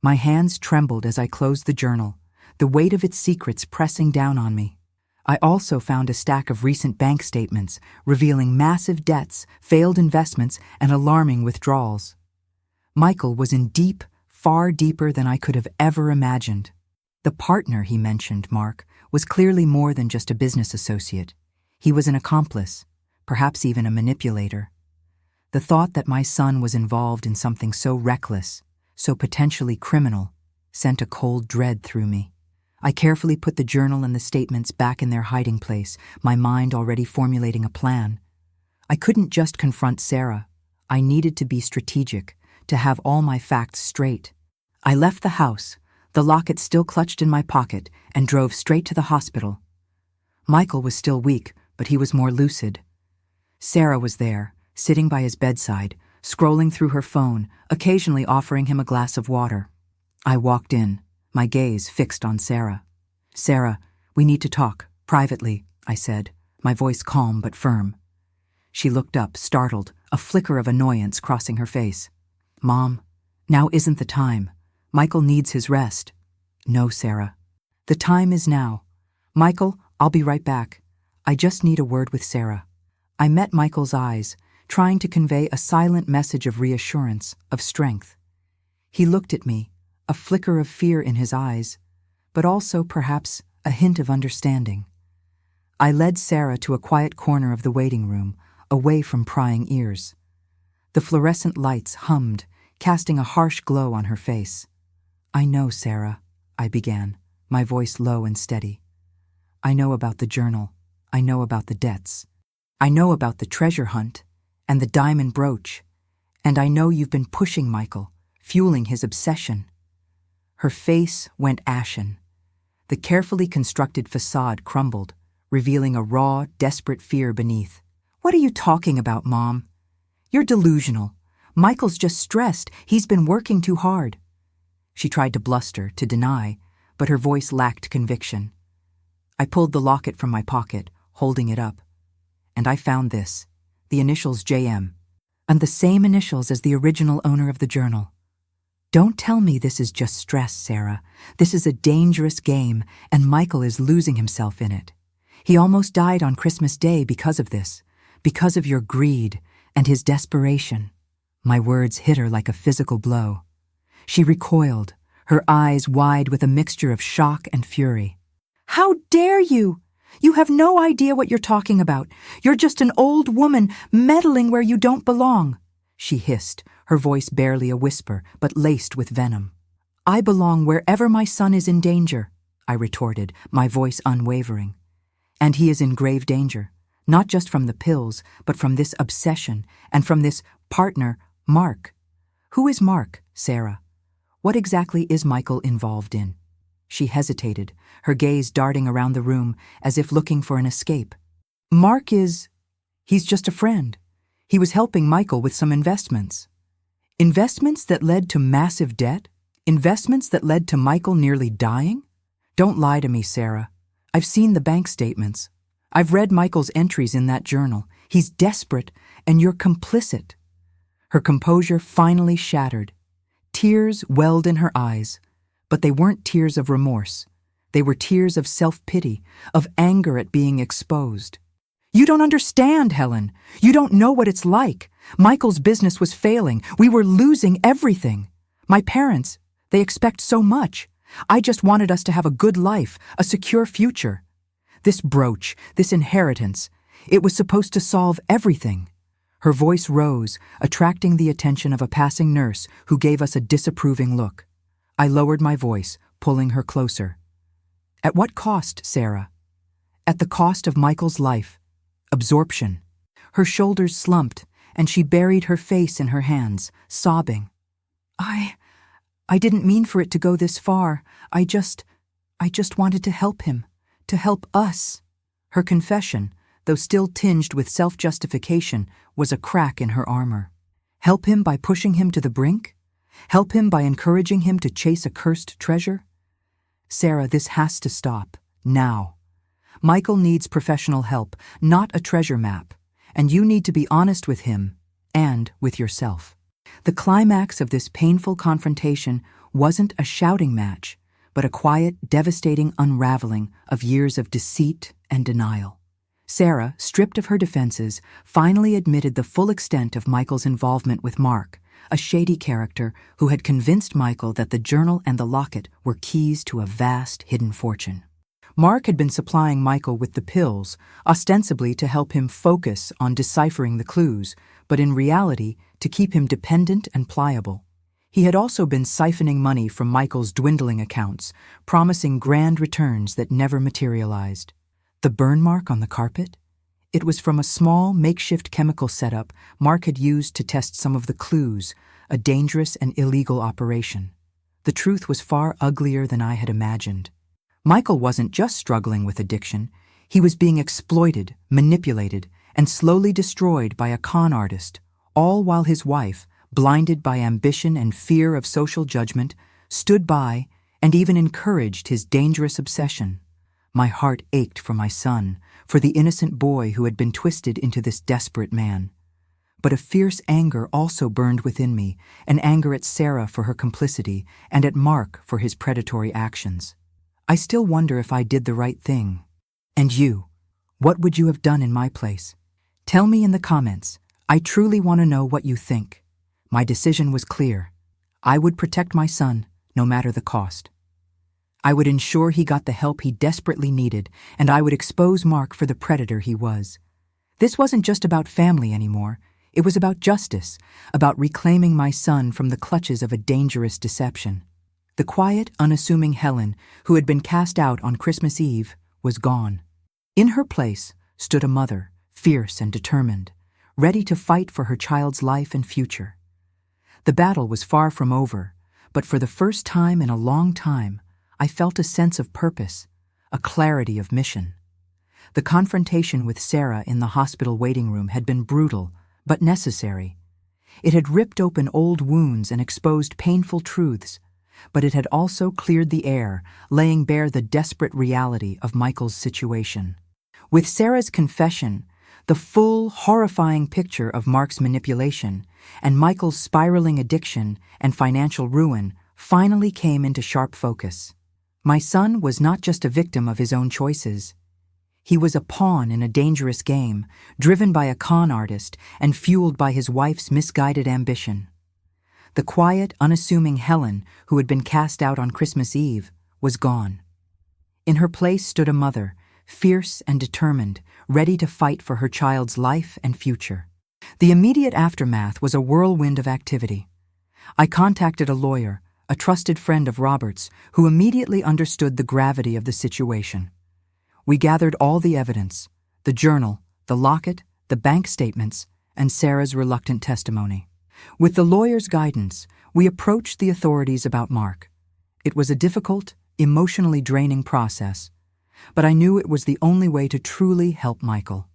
My hands trembled as I closed the journal, the weight of its secrets pressing down on me. I also found a stack of recent bank statements revealing massive debts, failed investments, and alarming withdrawals. Michael was in deep, far deeper than I could have ever imagined. The partner he mentioned, Mark, was clearly more than just a business associate. He was an accomplice, perhaps even a manipulator. The thought that my son was involved in something so reckless, so potentially criminal, sent a cold dread through me. I carefully put the journal and the statements back in their hiding place, my mind already formulating a plan. I couldn't just confront Sarah. I needed to be strategic, to have all my facts straight. I left the house, the locket still clutched in my pocket, and drove straight to the hospital. Michael was still weak, but he was more lucid. Sarah was there, sitting by his bedside, scrolling through her phone, occasionally offering him a glass of water. I walked in, my gaze fixed on Sarah. "Sarah, we need to talk, privately," I said, my voice calm but firm. She looked up, startled, a flicker of annoyance crossing her face. "Mom, now isn't the time. Michael needs his rest." "No, Sarah. The time is now. Michael, I'll be right back. I just need a word with Sarah." I met Michael's eyes, trying to convey a silent message of reassurance, of strength. He looked at me, a flicker of fear in his eyes, but also, perhaps, a hint of understanding. I led Sarah to a quiet corner of the waiting room, away from prying ears. The fluorescent lights hummed, casting a harsh glow on her face. "I know, Sarah," I began, my voice low and steady. "I know about the journal. I know about the debts. I know about the treasure hunt and the diamond brooch. And I know you've been pushing Michael, fueling his obsession." Her face went ashen. The carefully constructed facade crumbled, revealing a raw, desperate fear beneath. "What are you talking about, Mom? You're delusional. Michael's just stressed. He's been working too hard. She tried to bluster, to deny, but her voice lacked conviction. I pulled the locket from my pocket, holding it up. And I found this, the initials JM, and the same initials as the original owner of the journal. Don't tell me this is just stress, Sarah. This is a dangerous game, and Michael is losing himself in it. He almost died on Christmas Day because of this, because of your greed and his desperation. My words hit her like a physical blow. She recoiled, her eyes wide with a mixture of shock and fury. How dare you? You have no idea what you're talking about. You're just an old woman meddling where you don't belong, she hissed, her voice barely a whisper, but laced with venom. I belong wherever my son is in danger, I retorted, my voice unwavering. And he is in grave danger, not just from the pills, but from this obsession, and from this partner, Mark. Who is Mark, Sarah? What exactly is Michael involved in? She hesitated, her gaze darting around the room as if looking for an escape. He's just a friend. He was helping Michael with some investments. Investments that led to massive debt? Investments that led to Michael nearly dying? Don't lie to me, Sarah. I've seen the bank statements. I've read Michael's entries in that journal. He's desperate, and you're complicit. Her composure finally shattered. Tears welled in her eyes, but they weren't tears of remorse. They were tears of self-pity, of anger at being exposed. You don't understand, Helen. You don't know what it's like. Michael's business was failing. We were losing everything. My parents, they expect so much. I just wanted us to have a good life, a secure future. This brooch, this inheritance, it was supposed to solve everything. Her voice rose, attracting the attention of a passing nurse who gave us a disapproving look. I lowered my voice, pulling her closer. At what cost, Sarah? At the cost of Michael's life. Absorption. Her shoulders slumped, and she buried her face in her hands, sobbing. I didn't mean for it to go this far. I just wanted to help him, to help us. Her confession, though still tinged with self-justification, was a crack in her armor. Help him by pushing him to the brink? Help him by encouraging him to chase a cursed treasure? Sarah, this has to stop, now. Michael needs professional help, not a treasure map, and you need to be honest with him and with yourself. The climax of this painful confrontation wasn't a shouting match, but a quiet, devastating unraveling of years of deceit and denial. Sarah, stripped of her defenses, finally admitted the full extent of Michael's involvement with Mark, a shady character who had convinced Michael that the journal and the locket were keys to a vast hidden fortune. Mark had been supplying Michael with the pills, ostensibly to help him focus on deciphering the clues, but in reality to keep him dependent and pliable. He had also been siphoning money from Michael's dwindling accounts, promising grand returns that never materialized. The burn mark on the carpet? It was from a small, makeshift chemical setup Mark had used to test some of the clues, a dangerous and illegal operation. The truth was far uglier than I had imagined. Michael wasn't just struggling with addiction. He was being exploited, manipulated, and slowly destroyed by a con artist, all while his wife, blinded by ambition and fear of social judgment, stood by and even encouraged his dangerous obsession. My heart ached for my son, for the innocent boy who had been twisted into this desperate man. But a fierce anger also burned within me, an anger at Sarah for her complicity and at Mark for his predatory actions. I still wonder if I did the right thing. And you, what would you have done in my place? Tell me in the comments. I truly want to know what you think. My decision was clear. I would protect my son, no matter the cost. I would ensure he got the help he desperately needed, and I would expose Mark for the predator he was. This wasn't just about family anymore. It was about justice, about reclaiming my son from the clutches of a dangerous deception. The quiet, unassuming Helen, who had been cast out on Christmas Eve, was gone. In her place stood a mother, fierce and determined, ready to fight for her child's life and future. The battle was far from over, but for the first time in a long time, I felt a sense of purpose, a clarity of mission. The confrontation with Sarah in the hospital waiting room had been brutal, but necessary. It had ripped open old wounds and exposed painful truths, but it had also cleared the air, laying bare the desperate reality of Michael's situation. With Sarah's confession, the full, horrifying picture of Mark's manipulation and Michael's spiraling addiction and financial ruin finally came into sharp focus. My son was not just a victim of his own choices. He was a pawn in a dangerous game, driven by a con artist and fueled by his wife's misguided ambition. The quiet, unassuming Helen, who had been cast out on Christmas Eve, was gone. In her place stood a mother, fierce and determined, ready to fight for her child's life and future. The immediate aftermath was a whirlwind of activity. I contacted a lawyer, a trusted friend of Robert's, who immediately understood the gravity of the situation. We gathered all the evidence: the journal, the locket, the bank statements, and Sarah's reluctant testimony. With the lawyer's guidance, we approached the authorities about Mark. It was a difficult, emotionally draining process, but I knew it was the only way to truly help Michael.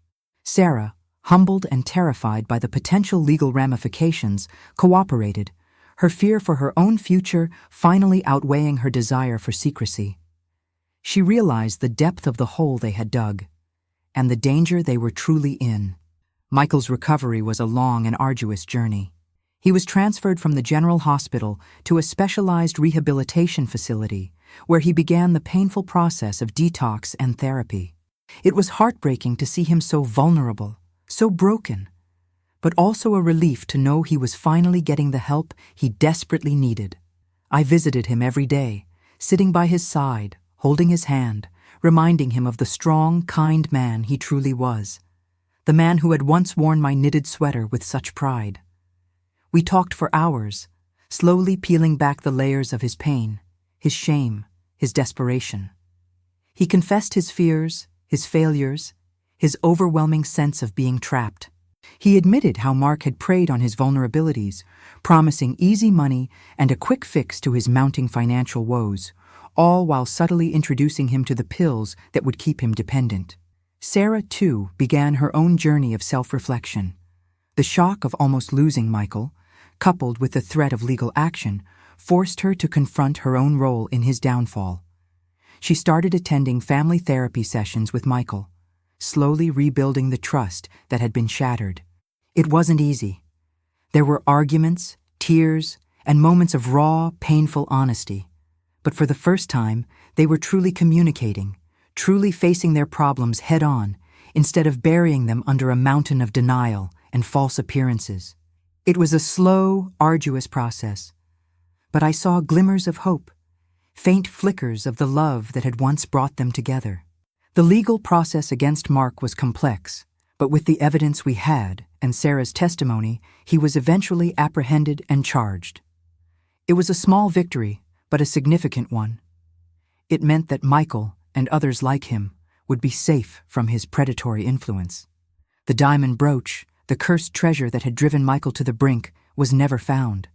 Sarah, humbled and terrified by the potential legal ramifications, cooperated, her fear for her own future finally outweighing her desire for secrecy. She realized the depth of the hole they had dug, and the danger they were truly in. Michael's recovery was a long and arduous journey. He was transferred from the general hospital to a specialized rehabilitation facility, where he began the painful process of detox and therapy. It was heartbreaking to see him so vulnerable, so broken, but also a relief to know he was finally getting the help he desperately needed. I visited him every day, sitting by his side, holding his hand, reminding him of the strong, kind man he truly was, the man who had once worn my knitted sweater with such pride. We talked for hours, slowly peeling back the layers of his pain, his shame, his desperation. He confessed his fears, his failures, his overwhelming sense of being trapped. He admitted how Mark had preyed on his vulnerabilities, promising easy money and a quick fix to his mounting financial woes, all while subtly introducing him to the pills that would keep him dependent. Sarah, too, began her own journey of self-reflection. The shock of almost losing Michael, coupled with the threat of legal action, forced her to confront her own role in his downfall. She started attending family therapy sessions with Michael, slowly rebuilding the trust that had been shattered. It wasn't easy. There were arguments, tears, and moments of raw, painful honesty. But for the first time, they were truly communicating, truly facing their problems head-on, instead of burying them under a mountain of denial and false appearances. It was a slow, arduous process, but I saw glimmers of hope, faint flickers of the love that had once brought them together. The legal process against Mark was complex, but with the evidence we had and Sarah's testimony, he was eventually apprehended and charged. It was a small victory, but a significant one. It meant that Michael and others like him would be safe from his predatory influence. The diamond brooch, the cursed treasure that had driven Michael to the brink, was never found.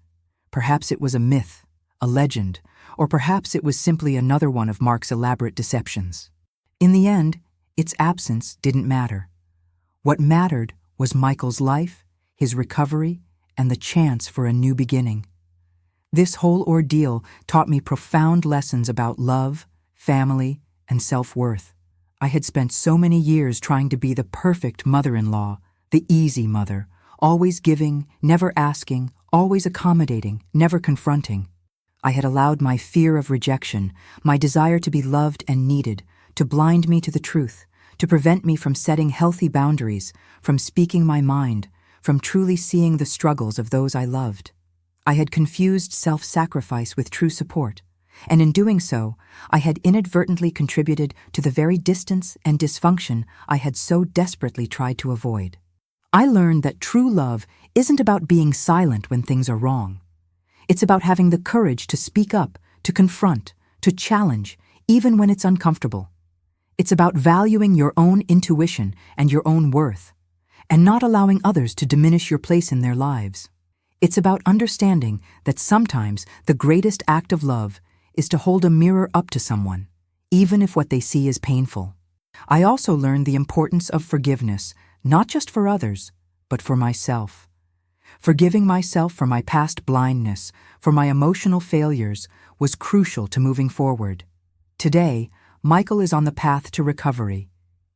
Perhaps it was a myth, a legend, or perhaps it was simply another one of Mark's elaborate deceptions. In the end, its absence didn't matter. What mattered was Michael's life, his recovery, and the chance for a new beginning. This whole ordeal taught me profound lessons about love, family, and self-worth. I had spent so many years trying to be the perfect mother-in-law, the easy mother, always giving, never asking, always accommodating, never confronting. I had allowed my fear of rejection, my desire to be loved and needed, to blind me to the truth, to prevent me from setting healthy boundaries, from speaking my mind, from truly seeing the struggles of those I loved. I had confused self-sacrifice with true support, and in doing so, I had inadvertently contributed to the very distance and dysfunction I had so desperately tried to avoid. I learned that true love isn't about being silent when things are wrong. It's about having the courage to speak up, to confront, to challenge, even when it's uncomfortable. It's about valuing your own intuition and your own worth, and not allowing others to diminish your place in their lives. It's about understanding that sometimes the greatest act of love is to hold a mirror up to someone, even if what they see is painful. I also learned the importance of forgiveness, not just for others, but for myself. Forgiving myself for my past blindness, for my emotional failures, was crucial to moving forward. Today, Michael is on the path to recovery.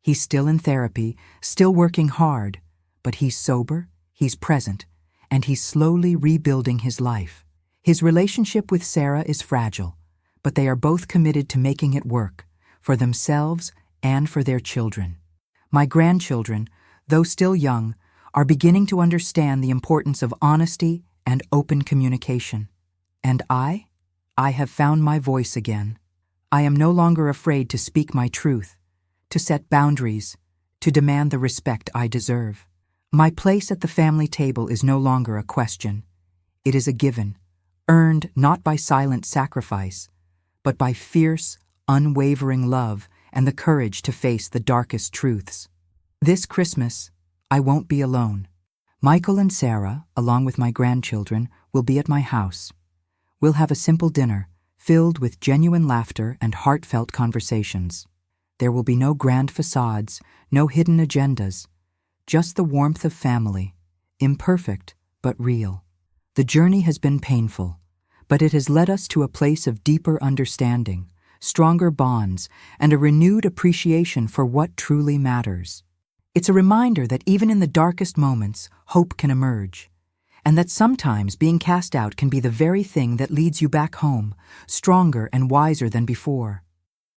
He's still in therapy, still working hard, but he's sober, he's present, and he's slowly rebuilding his life. His relationship with Sarah is fragile, but they are both committed to making it work, for themselves and for their children. My grandchildren, though still young, are beginning to understand the importance of honesty and open communication. And I have found my voice again. I am no longer afraid to speak my truth, to set boundaries, to demand the respect I deserve. My place at the family table is no longer a question. It is a given, earned not by silent sacrifice, but by fierce, unwavering love and the courage to face the darkest truths. This Christmas, I won't be alone. Michael and Sarah, along with my grandchildren, will be at my house. We'll have a simple dinner, filled with genuine laughter and heartfelt conversations. There will be no grand facades, no hidden agendas, just the warmth of family, imperfect but real. The journey has been painful, but it has led us to a place of deeper understanding, stronger bonds, and a renewed appreciation for what truly matters. It's a reminder that even in the darkest moments, hope can emerge, and that sometimes being cast out can be the very thing that leads you back home, stronger and wiser than before.